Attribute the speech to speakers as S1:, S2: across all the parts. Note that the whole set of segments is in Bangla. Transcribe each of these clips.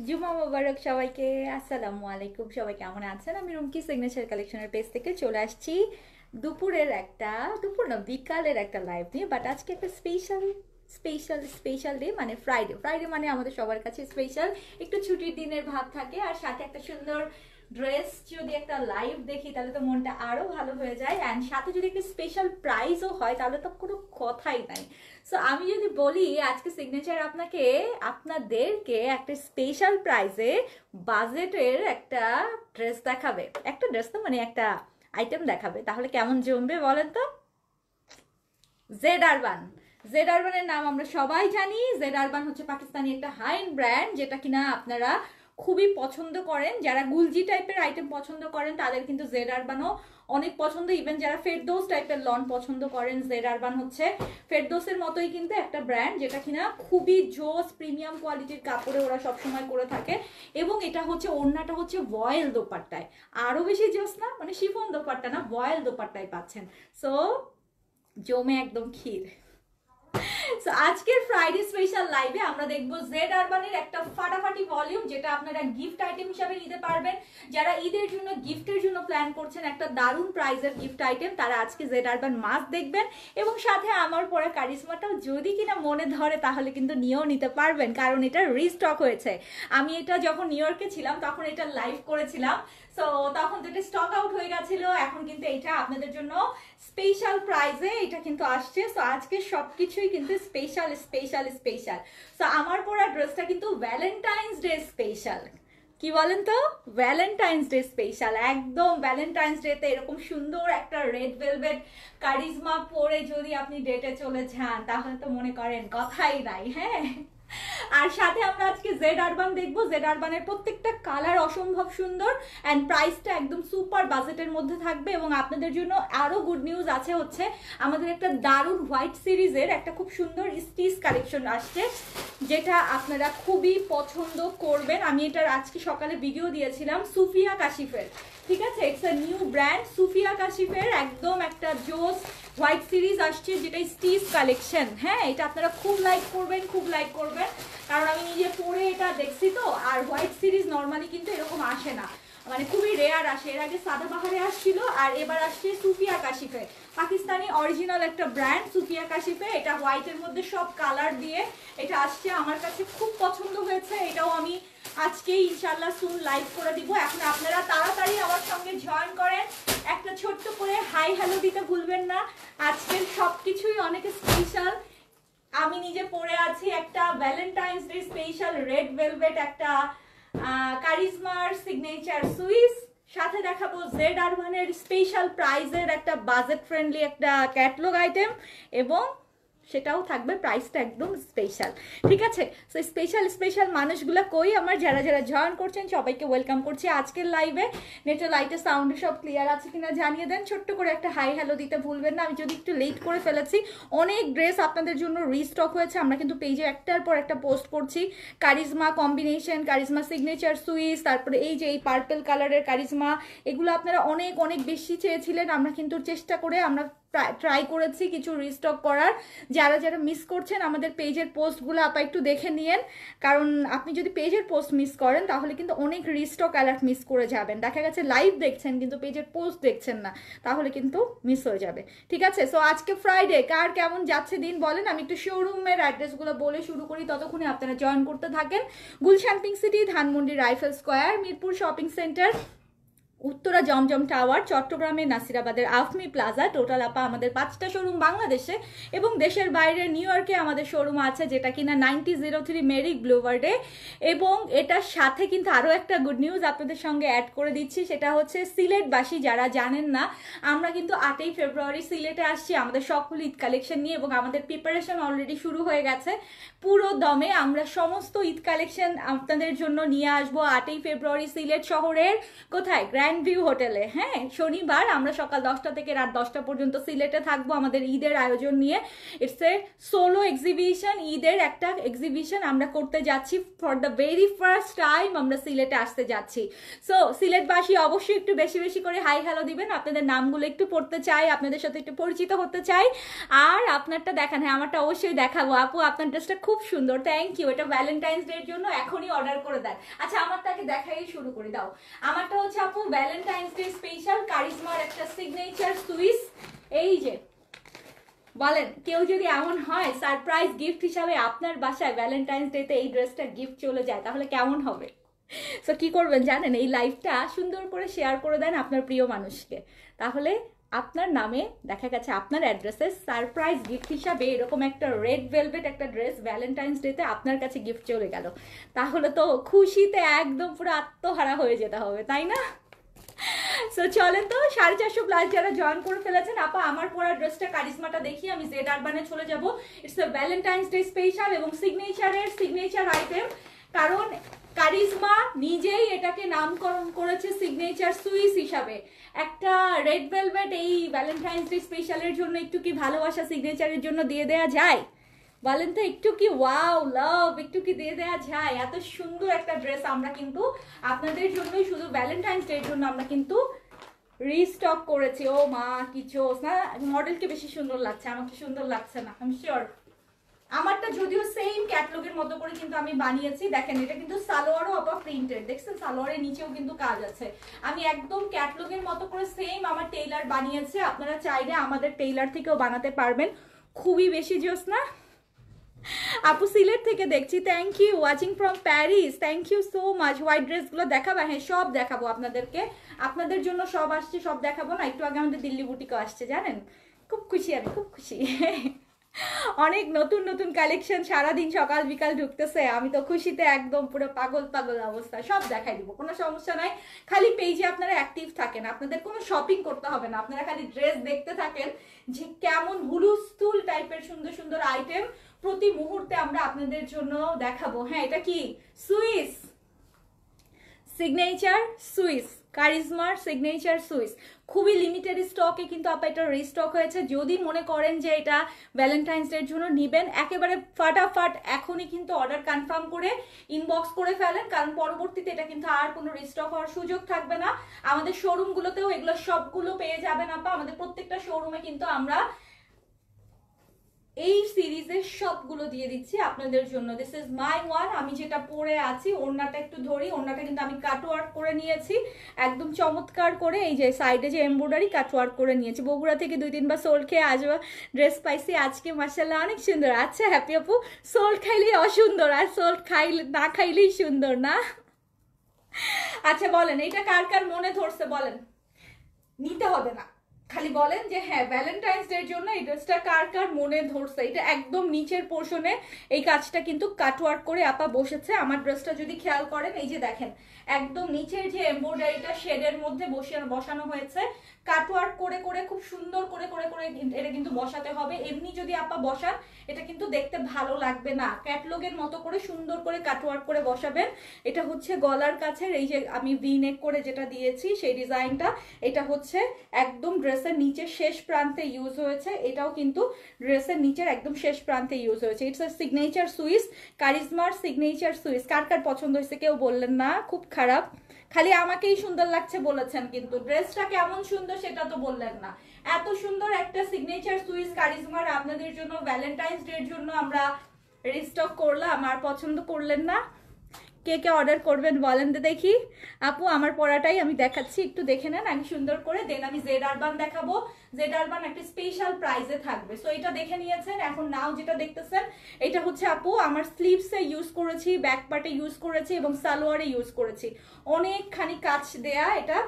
S1: জুমা মোবারক সবাইকে। আসসালামু আলাইকুম। সবাই কেমন আছেন? আমি রুমকি সিগনেচার কালেকশনের পেজ থেকে চলে আসছি দুপুর না বিকালের একটা লাইভ নিয়ে। বাট আজকে একটা স্পেশাল ডে, মানে ফ্রাইডে। ফ্রাইডে মানে আমাদের সবার কাছে স্পেশাল, একটু ছুটির দিনের ভাব থাকে, আর সাথে একটা সুন্দর ড্রেস যদি একটা লাইভ দেখি তাহলে তো মনটা আরো ভালো হয়ে যায়, অ্যান্ড সাথে যদি একটা স্পেশাল প্রাইজও হয় তাহলে তো কোনো কথাই নাই। সো আমি যদি বলি আজকে সিগনেচার আপনাদেরকে একটা স্পেশাল প্রাইজে বাজেটের একটা ড্রেস দেখাবে, একটা ড্রেস তো মানে একটা আইটেম দেখাবে, তাহলে কেমন জমবে বলেন তো? Z urban. জেড আরবানের নাম আমরা সবাই জানি। জেড আরবান হচ্ছে পাকিস্তানি একটা হাই এন্ড ব্র্যান্ড, যেটা কিনা আপনারা খুবই পছন্দ করেন। যারা গুলজি টাইপের আইটেম পছন্দ করেন তাদের কিন্তু জেড আরবানও অনেক পছন্দ। ইভেন যারা ফেরদৌস টাইপের লন পছন্দ করেন, জেড আরবান হচ্ছে ফেরদৌসের মতোই কিন্তু একটা ব্র্যান্ড, যেটা কিনা খুবই জোস প্রিমিয়াম কোয়ালিটির কাপড়ে ওরা সবসময় করে থাকে। এবং এটা হচ্ছে ওড়নাটা হচ্ছে ভয়েল দোপাট্টায়, আরো বেশি জোস না, মানে শিফন দোপাট্টা না, ভয়েল দোপাট্টায় পাচ্ছেন। সো জমে একদম ক্ষীর। সো আজকের ফ্রাইডে স্পেশাল লাইভে আমরা দেখবো জেড আরবানের একটা ফাটাফাটি ভলিউম, যেটা আপনারা গিফট আইটেম হিসাবে নিতে পারবেন। যারা ঈদের জন্য গিফটের জন্য প্ল্যান করছেন একটা দারুণ প্রাইজের গিফট আইটেম, তারা আজকে জেড আরবান মাস্ট দেখবেন। এবং সাথে আমার পরে কারিশমাটাও যদি কিনা মনে ধরে তাহলে কিন্তু নিয়েও নিতে পারবেন, কারণ এটা রিস্টক হয়েছে। আমি এটা যখন নিউ ইয়র্কে ছিলাম তখন এটা লাইভ করেছিলাম, সো তখন তো এটা স্টক আউট হয়ে গেছিল। এখন কিন্তু এটা আপনাদের জন্য স্পেশাল প্রাইজে এটা কিন্তু আসছে। সো আজকে সবকিছুই কিন্তু স্পেশাল স্পেশাল স্পেশাল। সো আমার পরা ড্রেসটা কিন্তু ভ্যালেন্টাইন্স ডে স্পেশাল। কি বলেন তো? ভ্যালেন্টাইন্স ডে স্পেশাল, একদম ভ্যালেন্টাইন্স ডেতে এরকম সুন্দর একটা রেড ভেলভেট কারিজমা পরে যদি আপনি ডেটে চলে যান তাহলে তো মনে করেন কথাই নাই। হ্যাঁ, আর সাথে আমরা আজকে জেড আরবান দেখবো। জেড আরবানের প্রত্যেকটা কালার অসম্ভব সুন্দর, অ্যান্ড প্রাইসটা একদম সুপার বাজেটের মধ্যে থাকবে। এবং আপনাদের জন্য আরো গুড নিউজ আছে, হচ্ছে আমাদের একটা দারুণ হোয়াইট সিরিজের একটা খুব সুন্দর স্টিচ কালেকশন আসছে, যেটা আপনারা খুবই পছন্দ করবেন। আমি এটার আজকে সকালে ভিডিও দিয়েছিলাম সুফিয়া কাশিফের, ঠিক আছে? It's a new brand Sufiya কাশিফের, একদম একটা জোস হোয়াইট সিরিজ আসছে, যেটা স্টিচ কালেকশন। হ্যাঁ, এটা আপনারা খুব লাইক করবেন, খুব লাইক করবেন, কারণ আমি নিজে পরে এটা দেখছি তো। আর হোয়াইট সিরিজ নর্মালি কিন্তু এরকম আসে না, মানে খুবই রেয়ার আসে। এর আগে সাদাবাহারে আসছিল, আর এবার আসছে সুফিয়া কাশিফে, পাকিস্তানি অরিজিনাল একটা ব্র্যান্ড সুফিয়া কাশিফে। এটা হোয়াইটের মধ্যে সব কালার দিয়ে এটা আসছে, আমার কাছে খুব পছন্দ হয়েছে। এটাও আমি আজকেই ইনশাল্লাহ সুন লাইভ করে দিব। এখন আপনারা তাড়াতাড়ি আমার সঙ্গে জয়েন করেন, একটা ছোট্ট করে হাই হ্যালো দিতে ভুলবেন না। আজকের সবকিছুই অনেক স্পেশাল। আমি নিজে পরে আছি একটা Valentine's day special red velvet একটা কারিজমার সিগনেচার সুইস, সাথে দেখাবো জেড আরবানের স্পেশাল প্রাইজের একটা বাজেট ফ্রেন্ডলি একটা ক্যাটলগ আইটেম, এবং সেটাও থাকবে প্রাইসটা একদম স্পেশাল। ঠিক আছে? সো স্পেশাল মানুষগুলো কই আমার, যারা যারা জয়েন করছেন সবাইকে ওয়েলকাম করছি আজকের লাইভে। নেটের লাইটের সাউন্ড সব ক্লিয়ার আছে কিনা জানিয়ে দেন, ছোট্ট করে একটা হাই হ্যালো দিতে ভুলবেন না। আমি যদি একটু লেট করে ফেলেছি, অনেক ড্রেস আপনাদের জন্য রিস্টক হয়েছে। আমরা কিন্তু পেজে একটার পর একটা পোস্ট করছি, charisma combination, charisma signature Swiss, তারপরে এই যে এই পার্পল কালারের কারিজমা, এগুলো আপনারা অনেক অনেক বেশি চেয়েছিলেন। আমরা কিন্তু চেষ্টা করে আমরা ট্রাই করেছি কিছু রিস্টক করার। যারা যারা মিস করছেন আমাদের পেজের পোস্টগুলো আপা একটু দেখে নিয়েন, কারণ আপনি যদি পেজের পোস্ট মিস করেন তাহলে কিন্তু অনেক রিস্টক অ্যালার্ট মিস করে যাবেন। দেখা গেছে লাইভ দেখছেন কিন্তু পেজের পোস্ট দেখছেন না, তাহলে কিন্তু মিস হয়ে যাবে। ঠিক আছে? সো আজকে ফ্রাইডে, কার কেমন যাচ্ছে দিন বলেন। আমি একটু শোরুমের অ্যাড্রেসগুলো বলে শুরু করি, ততক্ষণে আপনারা জয়েন করতে থাকেন। Gulshan pink city, Dhanmondi rifle square, Mirpur shopping centre, Uttara Jamjam tower, চট্টগ্রামে নাসিরাবাদের আফমি প্লাজা। টোটাল আপা আমাদের 5টা শোরুম বাংলাদেশে, এবং দেশের বাইরে নিউ ইয়র্কে আমাদের শোরুম আছে, যেটা কিনা 9003 মেরিক ব্লুভার্ডে। এবং এটার সাথে কিন্তু আরও একটা গুড নিউজ আপনাদের সঙ্গে অ্যাড করে দিচ্ছি, সেটা হচ্ছে সিলেটবাসী যারা জানেন না, আমরা কিন্তু 8ই ফেব্রুয়ারি সিলেটে আসছি আমাদের সকল ঈদ কালেকশন নিয়ে, এবং আমাদের প্রিপারেশন অলরেডি শুরু হয়ে গেছে পুরো দমে। আমরা সমস্ত ঈদ কালেকশন আপনাদের জন্য নিয়ে আসবো 8ই ফেব্রুয়ারি সিলেট শহরের কোথায়, গ্র্যান্ড গ্র্যান্ড ভিউ হোটেলে। হ্যাঁ, শনিবার আমরা সকাল 10টা থেকে রাত 10টা পর্যন্ত সিলেটে থাকবো আমাদের ঈদের আয়োজন নিয়ে। ইটস এ সোলো এক্সিবিশন, ঈদের একটা এক্সিবিশন আমরা করতে যাচ্ছি। For the very first time আমরা সিলেটে আসতে যাচ্ছি। সো সিলেটবাসী অবশ্যই একটু বেশি বেশি করে হাই হ্যালো দিবেন, আপনাদের নামগুলো একটু পড়তে চাই, আপনাদের সাথে একটু পরিচিত হতে চাই। আর আপনারটা দেখান, হ্যাঁ আমারটা অবশ্যই দেখাবো। আপু আপনার ড্রেসটা খুব সুন্দর, থ্যাংক ইউ। এটা ভ্যালেন্টাইন্স ডে এর জন্য এখনই অর্ডার করে দেন। আচ্ছা আমারটাকে দেখাই শুরু করে দাও। আমারটা হচ্ছে আপু ভ্যালেন্টাইন্স ডে স্পেশাল কারিজমার একটা সিগনেচার সুইস। এই যে বলেন, কেউ যদি এমন হয় সারপ্রাইজ গিফট হিসাবে আপনার বাসায় ভ্যালেন্টাইন্স ডেতে এই ড্রেসটা গিফট চলে যায়, তাহলে কেমন হবে? সো কি করবেন জানেন, এই লাইভটা সুন্দর করে শেয়ার করে দেন আপনার প্রিয় মানুষকে, তাহলে আপনার নামে দেখা গেছে আপনার অ্যাড্রেসে সারপ্রাইজ গিফট হিসাবে এরকম একটা রেড ভেলভেট একটা ড্রেস ভ্যালেন্টাইন্স ডেতে আপনার কাছে গিফট চলে গেল, তাহলে তো খুশিতে একদম পুরো আত্মহারা হয়ে যেতে হবে, তাই না? সো চলেন তো 450 প্লাস যারা জয়েন করে ফেলেছেন, আপা আমার পরা ড্রেসটা কারিজমাটা দেখি, আমি জেড আরবানে চলে যাব। It's a Valentine's day special এবং সিগনেচার আইটেম, কারণ কারিজমা নিজেই এটাকে নামকরণ করেছে সিগনেচার সুইস হিসাবে। একটা রেড ভেলভেট এই ভ্যালেন্টাইন্স ডে স্পেশালের জন্য একটু কি ভালোবাসা সিগনেচারের জন্য দিয়ে দেয়া যায়? বলেন তো, একটু কি ওয়াও লাভ একটু কি দিয়ে দেওয়া যায়? এত সুন্দর একটা ড্রেস আমরা কিন্তু আপনাদের জন্যই শুধু ভ্যালেন্টাইন্স ডে এর জন্য আমরা কিন্তু রিস্টক করেছি। ও মা কিছু না, মডেলকে বেশি সুন্দর লাগছে, আমাকে সুন্দর লাগছে না, আমি শিওর। আমারটা যদিও সেম ক্যাটলগের মতো করে কিন্তু আমি বানিয়েছি, দেখেন এটা কিন্তু সালোয়ারও আপা প্রিন্টেড, দেখছেন সালোয়ারের নিচেও কিন্তু কাজ আছে। আমি একদম ক্যাটলগের মতো করে সেম আমার টেইলার বানিয়েছে, আপনারা চাইলে আমাদের টেইলার থেকেও বানাতে পারবেন। খুবই বেশি জোস না? আপু সিলেট থেকে দেখছি, thank you. Watching from Paris, thank you so much. White ড্রেসগুলো দেখাবো? হ্যাঁ সব দেখাবো আপনাদেরকে, আপনাদের জন্য সব আসছে, সব দেখাবো না? একটু আগে আমাদের দিল্লি বুটিকও আসছে জানেন, খুব খুশি আমি, খুব খুশি। অনেক নতুন নতুন কালেকশন সারাদিন সকাল বিকাল ঢুকতেছে, আমি তো খুশিতে একদম পুরো পাগল পাগল অবস্থা। সব দেখাই দিব, কোনো সমস্যা নাই। খালি পেজে আপনারা অ্যাক্টিভ থাকেন, আপনাদের কোনো শপিং করতে হবে না, আপনারা খালি ড্রেস দেখতে থাকেন যে কেমন হুলুস্থুল টাইপের সুন্দর সুন্দর আইটেম প্রতি মুহূর্তে আমরা আপনাদের জন্য দেখাবো। হ্যাঁ এটা কি সুইস সিগনেচার সুইস, কারিজমার সিগনেচার সুইস, খুবই লিমিটেড স্টকে কিন্তু আপা এটা রিস্টক হয়েছে। যদি মনে করেন যে এটা ভ্যালেন্টাইন্স ডের জন্য নিবেন, একেবারে ফাটাফাট এখনই কিন্তু অর্ডার কনফার্ম করে ইনবক্স করে ফেলেন, কারণ পরবর্তীতে এটা কিন্তু আর কোনো রিস্টক হওয়ার সুযোগ থাকবে না। আমাদের শোরুমগুলোতেও এগুলো সবগুলো পেয়ে যাবেন আপা, আমাদের প্রত্যেকটা শোরুমে কিন্তু আমরা এই সিরিজের সবগুলো দিয়ে দিচ্ছি আপনাদের জন্য। This is my one. আমি যেটা পরে আছি, ওড়নাটা একটু ধরি, ওড়নাটা কিন্তু আমি কাটওয়ার্ক করে নিয়েছি একদম চমৎকার করে, এই যে সাইডে যে এমব্রয়ডারি কাটওয়ার্ক করে নিয়েছি। বগুড়া থেকে 2-3 বার সোল খেয়ে আজ ড্রেস পাইছি, আজকে মাশাআল্লাহ অনেক সুন্দর। আচ্ছা হ্যাপি আপু, সোল খাইলেই অসুন্দর আর সোল খাইলে না খাইলেই সুন্দর না? আচ্ছা বলেন এটা কার কার মনে ধরছে, বলেন, নিতে হবে না, খালি বলেন যে হ্যাঁ ভ্যালেন্টাইন্স ডে এর জন্য এই ড্রেসটা কার কার মনে ধরছে। এটা একদম নিচের পোর্শনে এই কাজটা কিন্তু কাটওয়ার্ক করে আপা বসেছে। আমার ড্রেসটা যদি খেয়াল করেন, এই যে দেখেন একদম নিচের যে এমব্রয়ডারিটা শেডের মধ্যে বসানো হয়েছে, কাটওয়ার্ক করে করে খুব সুন্দর করে করে করে এটা কিন্তু বসাতে হবে। এমনি যদি আপা বসান এটা কিন্তু দেখতে ভালো লাগবে না, ক্যাটলগের মতো করে সুন্দর করে কাটওয়ার্ক করে বসাবেন। এটা হচ্ছে গলার কাছের এই যে আমি ভি নেক করে যেটা দিয়েছি সেই ডিজাইনটা, এটা হচ্ছে একদম ড্রেসের নিচের শেষ প্রান্তে ইউজ হয়েছে, এটাও কিন্তু ড্রেসের নিচের একদম শেষ প্রান্তে ইউজ হয়েছে। ইটস আ সিগনেচার সুইস, কারিজমার সিগনেচার সুইস। কার কার পছন্দ হয়েছে কেউ বললেন না খুব খারাপ, খালি আমাকেই সুন্দর লাগছে বলেছেন, কিন্তু ড্রেসটা কেমন সুন্দর সেটা তো বললেন না। এত সুন্দর একটা সিগনেচার সুইস কারিজমার আপনাদের জন্য ভ্যালেন্টাইন্স ডে এর জন্য আমরা রিস্টক করলাম, আর পছন্দ করলেন না। কে কে অর্ডার করবেন বলেন তো দেখি। আপু আমার পরাটাই আমি দেখাচ্ছি, একটু দেখে নেন আগে সুন্দর করে, দেন আমি জেড আরবান দেখাবো। জেড আরবান একটা স্পেশাল প্রাইজে থাকবে। সো এটা দেখে নিয়েছেন, এখন নাও যেটা দেখতেছেন এটা হচ্ছে আপু আমার স্লিভসে ইউজ করেছি, ব্যাক পার্টে ইউজ করেছি এবং সালোয়ারে ইউজ করেছি। অনেকখানি কাজ দেয়া, এটা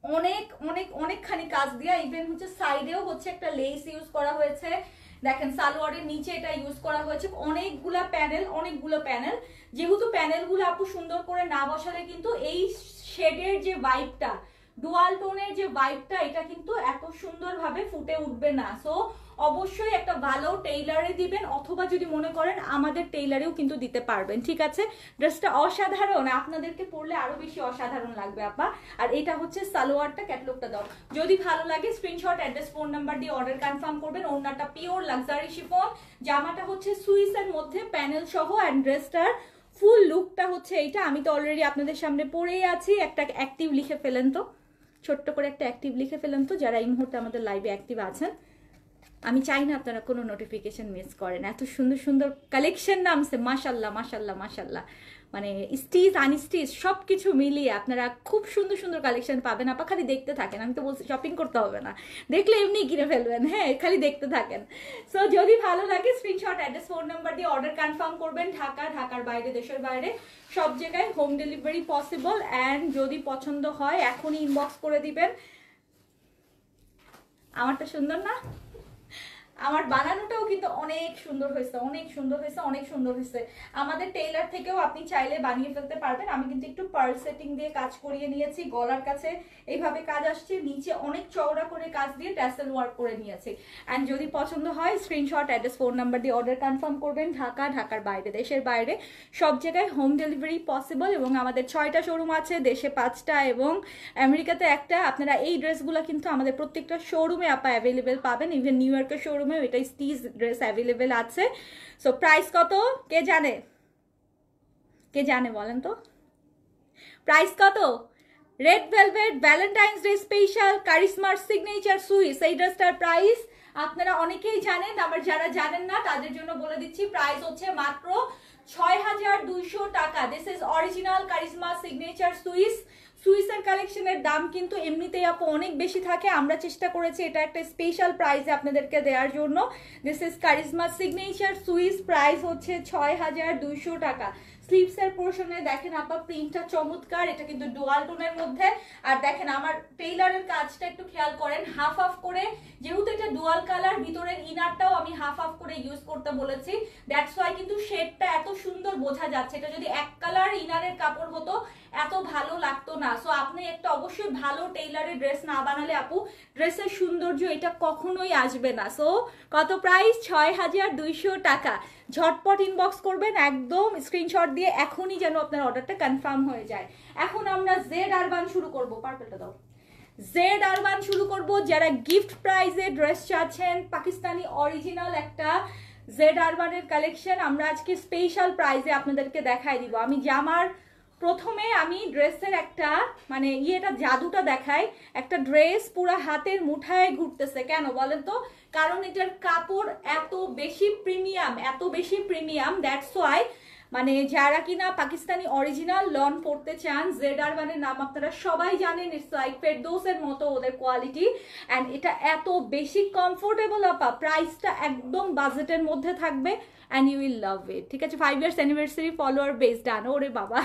S1: অনেক অনেক অনেকখানি কাজ দেয়া। ইভেন হচ্ছে সাইডেও হচ্ছে একটা লেস ইউজ করা হয়েছে, দেখেন সালোয়ারের নিচে এটা ইউজ করা হয়েছে। অনেকগুলো প্যানেল, যেহেতু প্যানেলগুলো আপু সুন্দর করে না বসালে কিন্তু এই শেডের যে ভাইবটা, ডুয়াল টোনের যে ভাইবটা, এটা কিন্তু এত সুন্দরভাবে ফুটে উঠবে না। সো অবশ্যই একটা ভালো টেইলারে দিবেন, অথবা যদি মনে করেন আমাদের টেইলারেও কিন্তু দিতে পারবেন, ঠিক আছে। ড্রেসটা অসাধারণ, আপনাদেরকে পরলে আরো বেশি অসাধারণ লাগবে আপা। আর এটা হচ্ছে সালোয়ারটা, ক্যাটালগটা দাও। যদি ভালো লাগে স্ক্রিনশট, অ্যাড্রেস, ফোন নাম্বার দিয়ে অর্ডার কনফার্ম করবেন। ওড়নাটা পিওর লাক্সারি শিফন, জামাটা হচ্ছে সুইসের মধ্যে প্যানেল সহ, অ্যান্ড ড্রেসটার ফুল লুকটা হচ্ছে এইটা। আমি তো অলরেডি আপনাদের সামনে পরেই আছি। একটা অ্যাক্টিভ লিখে ফেলেন তো, ছোট্ট করে একটা অ্যাক্টিভ লিখে ফেলেন তো, যারা এই মুহূর্তে আমাদের লাইভে অ্যাক্টিভ আছেন। আমি চাই না আপনারা কোনো নোটিফিকেশন মিস করেন। এত সুন্দর সুন্দর কালেকশন নামছে, মাশাল্লাহ মাশাল্লাহ মাশাল্লাহ। মানে স্টিচ আনস্টিচ সব কিছু মিলিয়ে আপনারা খুব সুন্দর সুন্দর কালেকশন পাবেন। আপা খালি দেখতে থাকেন, আমি তো বলছি শপিং করতে হবে না, দেখলে এমনি কিনে ফেলবেন, হ্যাঁ খালি দেখতে থাকেন। সো যদি ভালো লাগে স্ক্রিনশট, অ্যাড্রেস, ফোন নাম্বার দিয়ে অর্ডার কনফার্ম করবেন। ঢাকা, ঢাকার বাইরে, দেশের বাইরে সব জায়গায় হোম ডেলিভারি পসিবল। অ্যান্ড যদি পছন্দ হয় এখনই ইনবক্স করে দিবেন। আমারটা সুন্দর না? আমার বানানোটাও কিন্তু অনেক সুন্দর হয়েছে, অনেক সুন্দর হয়েছে, অনেক সুন্দর হয়েছে। আমাদের টেইলার থেকেও আপনি চাইলে বানিয়ে ফেলতে পারবেন। আমি কিন্তু একটু পার্ল সেটিং দিয়ে কাজ করিয়ে নিয়েছি, গলার কাছে এইভাবে কাজ আসছে, নিচে অনেক চওড়া করে কাজ দিয়ে ট্যাসেল ওয়ার্ক করে নিয়েছি। অ্যান্ড যদি পছন্দ হয় স্ক্রিনশট, অ্যাড্রেস, ফোন নাম্বার দিয়ে অর্ডার কনফার্ম করবেন। ঢাকা, ঢাকার বাইরে, দেশের বাইরে সব জায়গায় হোম ডেলিভারি পসিবল। এবং আমাদের 6টা শোরুম আছে, দেশে 5টা এবং আমেরিকাতে একটা। আপনারা এই ড্রেসগুলো কিন্তু আমাদের প্রত্যেকটা শোরুমে আপা অ্যাভেলেবেল পাবেন। ইভেন নিউ ইয়র্কের শোরুমে এটা স্টিচ ড্রেস অ্যাভেলেবেল আছে। সো প্রাইস কত কে জানে? কে জানে বলেন তো প্রাইস কত? Red velvet valentine's day special কারিশমার সিগনেচার সুইস, এই ড্রেসটার প্রাইস আপনারা অনেকেই জানেন, আবার যারা জানেন না তাদের জন্য বলে দিচ্ছি। প্রাইস হচ্ছে মাত্র 6200 টাকা। This is original Karishma signature Swiss. সুইসের কালেকশনের দাম কিন্তু এমনিতেই আপু অনেক বেশি থাকে, আমরা চেষ্টা করেছি এটা একটা স্পেশাল প্রাইসে আপনাদেরকে দেওয়ার জন্য। This is Karishma signature Swiss, price হচ্ছে 6200 টাকা। স্লিভসের পোর্শনে দেখেন আপা প্রিন্টটা চমৎকার, এটা কিন্তু ডুয়াল টোনের মধ্যে। আর দেখেন আমার টেইলারের কাজটা একটু খেয়াল করেন, হাফ হাফ করে, যেহেতু এটা ডুয়াল কালার, ভিতরের ইনারটাও আমি হাফ হাফ করে ইউজ করতে বলেছি। দ্যাটস ওয়াই কিন্তু শেডটা এত সুন্দর বোঝা যাচ্ছে। এটা যদি এক কালার ইনারের কাপড় হতো এত ভালো লাগতো না। সো আপনি একটা অবশ্যই ভালো টেইলারের ড্রেস না বানালে আপু ড্রেসের সৌন্দর্য এটা কখনোই আসবে না। সো কত প্রাইস? 6200 টাকা। ঝটপট ইনবক্স করবেন, একদম স্ক্রিনশট দিয়ে এখনই যেন আপনার অর্ডারটা কনফার্ম হয়ে যায়। এখন আমরা জেড আরবান শুরু করবো, পার্পলটা দাও। জেড আরবান শুরু করব। যারা গিফট প্রাইজে ড্রেস চাচ্ছেন, পাকিস্তানি অরিজিনাল একটা জেড আরবানের কালেকশন আমরা আজকে স্পেশাল প্রাইজে আপনাদেরকে দেখাই দিব। আমি জামার প্রথমে আমি ড্রেসের একটা মানে ইয়েটা জাদুটা দেখাই। একটা ড্রেস পুরো হাতের মুঠায় ঘুরতেছে, কেন বলেন তো? কারণ এটার কাপড় এত বেশি প্রিমিয়াম, এত বেশি প্রিমিয়াম। দ্যাটস ওয়াই মানে যারা কিনা পাকিস্তানি অরিজিনাল লন পড়তে চান, জেড আরবানের নাম আপনারা সবাই জানেন। ইটস লাইক ফেরদৌসের মতো ওদের কোয়ালিটি। অ্যান্ড এটা এত বেশি কমফোর্টেবল আপা, প্রাইসটা একদম বাজেটের মধ্যে থাকবে অ্যান্ড ইউ উইল লাভ ইট। ঠিক আছে, 5 ইয়ার্স অ্যানিভার্সারি ফলোয়ার বেস ডান। ওরে বাবা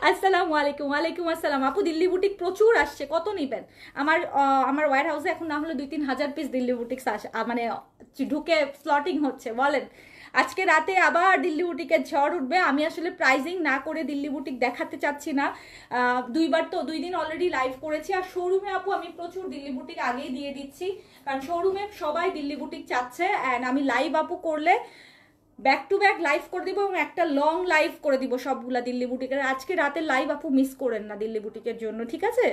S1: আসসালামু আলাইকুম। ওয়ালাইকুম আসসালাম আপু। দিল্লি বুটিক প্রচুর আসছে, কত নিবেন? আমার ওয়্যার হাউসে এখন না হলে 2-3 হাজার পিস দিল্লি বুটিক্স মানে ঢুকে স্লটিং হচ্ছে। বলেন আজকে রাতে আবার দিল্লি বুটিকের ঝড় উঠবে। আমি আসলে প্রাইজিং না করে দিল্লি বুটিক দেখাতে চাচ্ছি না। 2 দিন অলরেডি লাইভ করেছি। আর শোরুমে আপু আমি প্রচুর দিল্লি বুটিক আগেই দিয়ে দিচ্ছি, কারণ শোরুমে সবাই দিল্লি বুটিক চাচ্ছে। অ্যান্ড আমি লাইভ আপু করলে ব্যাক টু ব্যাক লাইভ করে দিব এবং একটা লং লাইভ করে দিব সবগুলা দিল্লি বুটিকের। আজকে রাতে লাইভ আপু মিস করেন না দিল্লি বুটিকের জন্য, ঠিক আছে?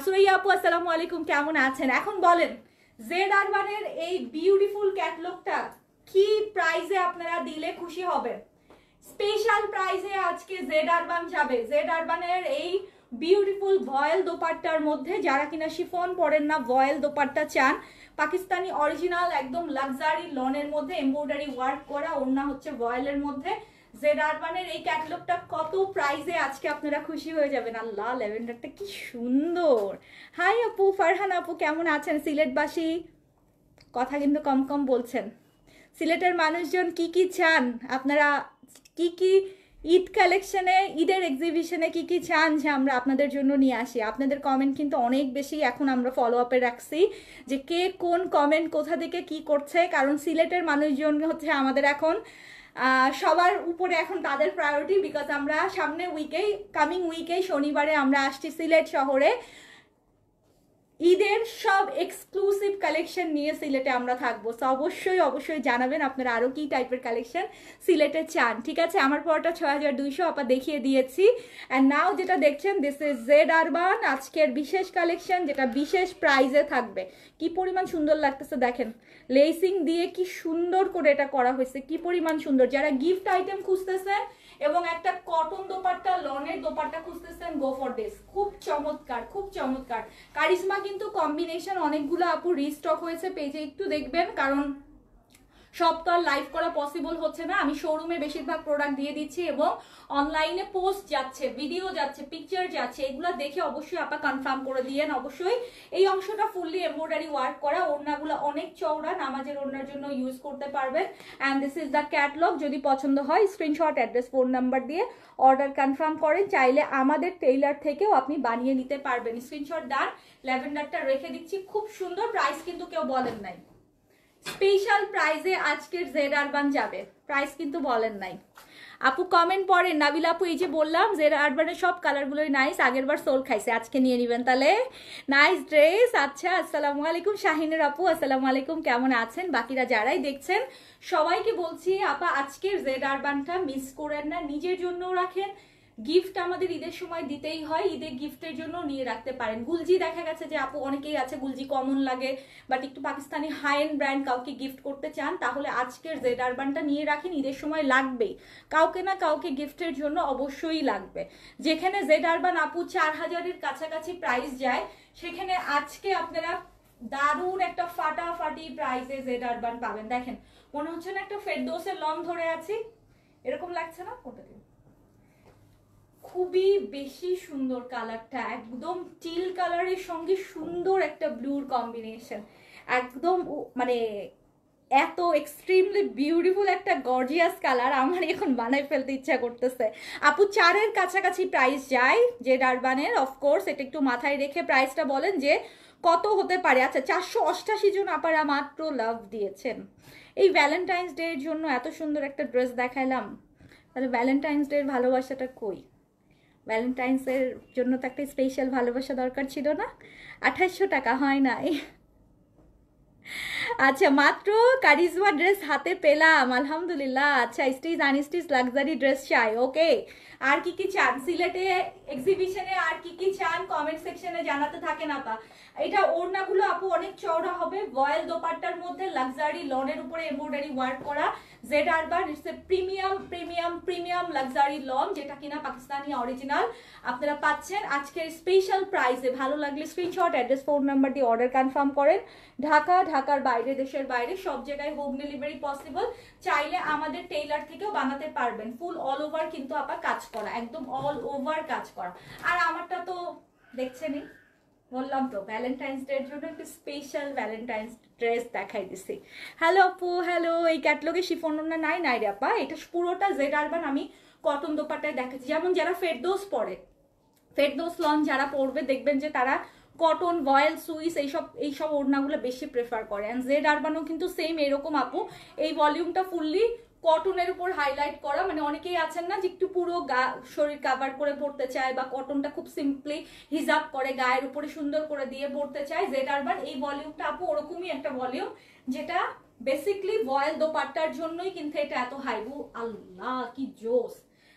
S1: সুরাইয়া আপু আসসালামু আলাইকুম, কেমন আছেন? এখন বলেন জেড আরবানের এই বিউটিফুল ক্যাটলগটা কি প্রাইসে আপনারা দিলে খুশি হবেন? স্পেশাল প্রাইসে আজকে জেড আরবান যাবে। জেড আরবানের এই বিউটিফুল ভয়েল দোপাট্টার মধ্যে, যারা কিনা শিফন পরেন না ভয়েল দোপাট্টা চান, পাকিস্তানি অরিজিনাল একদম লাক্সারি লনের মধ্যে এমব্রয়ডারি ওয়ার্ক করা, ওড়না হচ্ছে ভয়েলের মধ্যে। জেড আরবানের এই ক্যাটালগটা কত প্রাইসে আজকে আপনারা খুশি হয়ে যাবেন। আল্লাহ, ল্যাভেন্ডারটা কি সুন্দর। হাই আপু, ফারহান আপু কেমন আছেন? সিলেটবাসী কথা কিন্তু কম কম বলছেন। সিলেটের মানুষজন কি কি চান আপনারা? কি কি ঈদ কালেকশনে, ঈদের এক্সিবিশনে কি কি চান যে আমরা আপনাদের জন্য নিয়ে আসি? আপনাদের কমেন্ট কিন্তু অনেক বেশি এখন আমরা ফলো আপে রাখছি যে কে কোন কমেন্ট কোথা থেকে কি করছে। কারণ সিলেটের মানুষজন হচ্ছে আমাদের এখন সবার উপরে, এখন তাদের প্রায়োরিটি। বিকজ আমরা সামনে উইকেই, কামিং উইকেই শনিবারে আমরা আসছি সিলেট শহরে ঈদের সব এক্সক্লুসিভ কালেকশন নিয়ে সিলেটে আমরা থাকবো। সো অবশ্যই অবশ্যই জানাবেন আপনারা আরও কি টাইপের কালেকশন সিলেটে চান। ঠিক আছে, আমার পরটা 6200 আপা দেখিয়ে দিয়েছি। অ্যান্ড নাও যেটা দেখছেন, দিস ইজ জেড আরবান আজকের বিশেষ কালেকশন, যেটা বিশেষ প্রাইজে থাকবে। কি পরিমাণ সুন্দর লাগতেছে দেখেন, লেসিং দিয়ে কি সুন্দর করে এটা করা হয়েছে, কি পরিমাণ সুন্দর। যারা গিফট আইটেম খুঁজতেছেন এবং একটা কটন দোপাট্টা, লনের দোপাট্টা খুঁজতেছেন, গো ফর দিস। খুব চমৎকার, খুব চমৎকার। কারিশমা কিন্তু কম্বিনেশন অনেকগুলো আপু রিস্টক হয়েছে পেজে, একটু দেখবেন, কারণ সব তো আর লাইভ করা পসিবল হচ্ছে না। আমি শোরুমে বেশিরভাগ প্রোডাক্ট দিয়ে দিচ্ছি এবং অনলাইনে পোস্ট যাচ্ছে, ভিডিও যাচ্ছে, পিকচার যাচ্ছে, এগুলো দেখে অবশ্যই আপা কনফার্ম করে দিয়েন। অবশ্যই এই অংশটা ফুললি এমব্রয়ডারি ওয়ার্ক করা, ওড়নাগুলো অনেক চওড়া, নামাজের ওড়নার জন্য ইউজ করতে পারবেন। And this is the catalogue. যদি পছন্দ হয় স্ক্রিনশট, অ্যাড্রেস, ফোন নাম্বার দিয়ে অর্ডার কনফার্ম করেন। চাইলে আমাদের টেইলার থেকেও আপনি বানিয়ে নিতে পারবেন। স্ক্রিনশট ডান, ল্যাভেন্ডারটা রেখে দিচ্ছি, খুব সুন্দর। প্রাইস কিন্তু কেউ বলেন নাই, স্পেশাল প্রাইজে আজকের জেড আরবান যাবে, প্রাইস কিন্তু বলেন নাই। আপু কমেন্ট পড়েন, নাবিল আপু এই যে বললাম জেড আরবানের সব কালারগুলোই নাইস, আগের বার সোল খাইছে, আজকে নিয়ে নেবেন তাহলে। Nice dress. আচ্ছা, আসসালামু আলাইকুম শাহিনের আপু, আসসালামু আলাইকুম, কেমন আছেন? বাকিরা যারাই দেখছেন সবাইকে বলছি আপা আজকের জেড আরবানটা মিস করেন না, নিজের জন্যও রাখেন। গিফট আমাদের ঈদের সময় দিতেই হয়, ঈদের গিফটের জন্য নিয়ে রাখতে পারেন। গুলজি দেখা গেছে যে আপু অনেকেই আছে গুলজি কমন লাগে, বাট একটু পাকিস্তানি হাই এন্ড ব্র্যান্ড কাউকে গিফট করতে চান, তাহলে আজকের জেড আরবানটা নিয়ে রাখেন, ঈদের সময় লাগবেই, কাউকে না কাউকে গিফটের জন্য অবশ্যই লাগবে। যেখানে জেড আরবান আপু 4000-এর কাছাকাছি প্রাইস যায়, সেখানে আজকে আপনারা দারুণ একটা ফাটাফাটি প্রাইসে জেড আরবান পাবেন। দেখেন, মনে হচ্ছে না একটা ফেরদৌসের লং ধরে আছি, এরকম লাগছে না? কোনটা দিন খুবই বেশি সুন্দর কালারটা, একদম টিল কালারের সঙ্গে সুন্দর একটা ব্লুর কম্বিনেশন, একদম মানে এত এক্সট্রিমলি বিউটিফুল একটা গর্জিয়াস কালার, আমার এখন বানাই ফেলতে ইচ্ছা করতেছে। আপু 4-এর কাছাকাছি প্রাইস যায় জেড আরবানের, অফকোর্স এটা একটু মাথায় রেখে প্রাইসটা বলেন যে কত হতে পারে। আচ্ছা, 488 জন আপারা মাত্র লাভ দিয়েছেন। এই ভ্যালেন্টাইন্স ডে এর জন্য এত সুন্দর একটা ড্রেস দেখাইলাম, তাহলে ভ্যালেন্টাইন্স ডে এর ভালোবাসাটা কই? ভ্যালেন্টাইন্সের জন্য তো একটা স্পেশাল ভালোবাসা দরকার ছিল না? 2800 টাকা হয় নাই। আচ্ছা, মাত্র কারিজমা ড্রেস হাতে পেলাম, আলহামদুলিল্লাহ। আচ্ছা, স্টিচ আনস্টিচ লাক্সারি ড্রেস চাই, ওকে। আর কি কি চান সিলেটে এক্সিবিশনে, আর কি কি চান কমেন্ট সেকশনে জানাতে থাকেন আপা। এটা ওড়নাগুলো আপু অনেক চওড়া হবে, ভয়েল দোপাট্টার মধ্যে লাক্সারি লনের উপরে এমব্রয়ডারি ওয়ার্ক করা। Z urban it's a premium premium premium luxury loan, যেটা কিনা পাকিস্তানি অরিজিনাল আপনারা পাচ্ছেন আজকের স্পেশাল প্রাইসে। ভালো লাগলে স্ক্রিনশট, অ্যাড্রেস, ফোন নাম্বার দিয়ে অর্ডার কনফার্ম করেন। ঢাকা, ঢাকার বাইরে, দেশের বাইরে সব জায়গায় হোম ডেলিভারি পসিবল। চাইলে আমাদের টেইলার থেকেও বানাতে পারবেন। ফুল অল ওভার কিন্তু আপা কাজ করা, একদম অল ওভার কাজ করা। আর আমারটা তো দেখছেনই, বললাম তো ভ্যালেন্টাইন্স ডে এর জন্য একটা স্পেশাল ভ্যালেন্টাইন্স ড্রেস দেখাই দিছি। হ্যালো আপু, হ্যালো। এই ক্যাটলগে শিফন ওড়না নাই? নাই রে আপা, এটা পুরোটা জেড আরবান আমি কটন দোপাট্টায় দেখাচ্ছি। যেমন যারা ফেরদৌস পরে, ফেরদৌস লন যারা পরবে, দেখবেন যে তারা কটন, ভয়েল, সুইস এইসব ওড়নাগুলো বেশি প্রেফার করে। অ্যান্ড জেড আরবানও কিন্তু সেম এরকম আপু, এই ভলিউমটা ফুললি কটনের উপর হাইলাইট করা। মানে অনেকেই আছেন না যে একটু পুরো শরীর কাভার করে পড়তে চায়, বা কটনটা খুব সিম্পলি হিজাব করে গায়ের উপরে সুন্দর করে দিয়ে পড়তে চায়, জেড আরবান এই ভলিউমটা আপু ওরকমই একটা ভলিউম, যেটা বেসিকলি ভয়েল দোপাট্টার জন্যই কিন্তু এটা এত হাইবু। আল্লাহ কি জোস,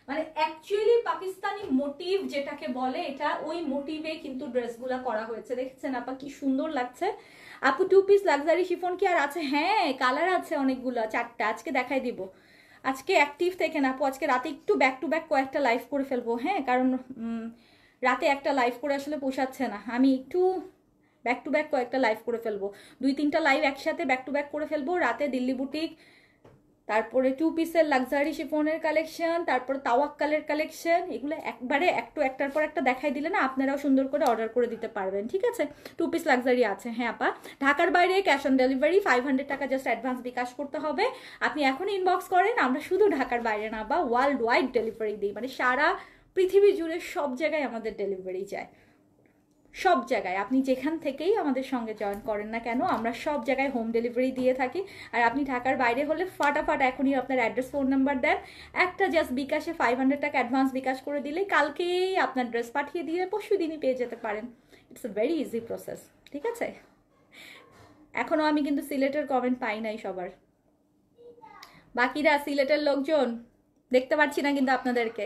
S1: মানে অ্যাকচুয়ালি পাকিস্তানি মোটিভ যেটাকে বলে, এটা ওই মোটিভে কিন্তু ড্রেসগুলো করা হয়েছে। দেখছেন আপা কি সুন্দর লাগছে। আপু 2 পিস লাক্সারি শিফন কি আর আছে? হ্যাঁ, কালার আছে অনেকগুলো, 4টা আজকে দেখাই দিব। আজকে অ্যাক্টিভ থেকে না আপু, আজকে রাতে একটু ব্যাক টু ব্যাক কয়েকটা লাইভ করে ফেলবো। হ্যাঁ, কারণ রাতে একটা লাইভ করে আসলে পোষাচ্ছে না, আমি একটু ব্যাক টু ব্যাক কয়েকটা লাইভ করে ফেলবো। 2-3টা লাইভ একসাথে ব্যাক টু ব্যাক করে ফেলবো। রাতে দিল্লি বুটিক, তারপরে 2 পিসের লাক্সারি শিফনের কালেকশন, তারপর তাওয়াক্কালের কালেকশন, এগুলো একবারে একটার পর একটা দেখাই দিলে না আপনারাও সুন্দর করে অর্ডার করে দিতে পারবেন। ঠিক আছে, 2 পিস লাক্সারি আছে। হ্যাঁ আপা, ঢাকার বাইরে ক্যাশ অন ডেলিভারি 500 টাকা জাস্ট অ্যাডভান্স বিকাশ করতে হবে। আপনি এখন ইনবক্স করেন, আমরা শুধু ঢাকার বাইরে না বা ওয়ার্ল্ড ওয়াইড ডেলিভারি দিই, মানে সারা পৃথিবী জুড়ে সব জায়গায় আমাদের ডেলিভারি যায়, সব জায়গায়। আপনি যেখান থেকেই আমাদের সঙ্গে জয়েন করেন না কেন, আমরা সব জায়গায় হোম ডেলিভারি দিয়ে থাকি। আর আপনি ঢাকার বাইরে হলে ফাটাফাট এখনই আপনার অ্যাড্রেস, ফোন নাম্বার দেন, একটা জাস্ট বিকাশে 500 টাকা অ্যাডভান্স বিকাশ করে দিলে কালকেই আপনার ড্রেস পাঠিয়ে দিয়ে পরশু দিনই পেয়ে যেতে পারেন। It's a very easy process. ঠিক আছে, এখনো আমি কিন্তু সিলেটের কমেন্ট পাই নাই সবার। বাকিরা সিলেটের লোকজন দেখতে পাচ্ছি না কিন্তু আপনাদেরকে।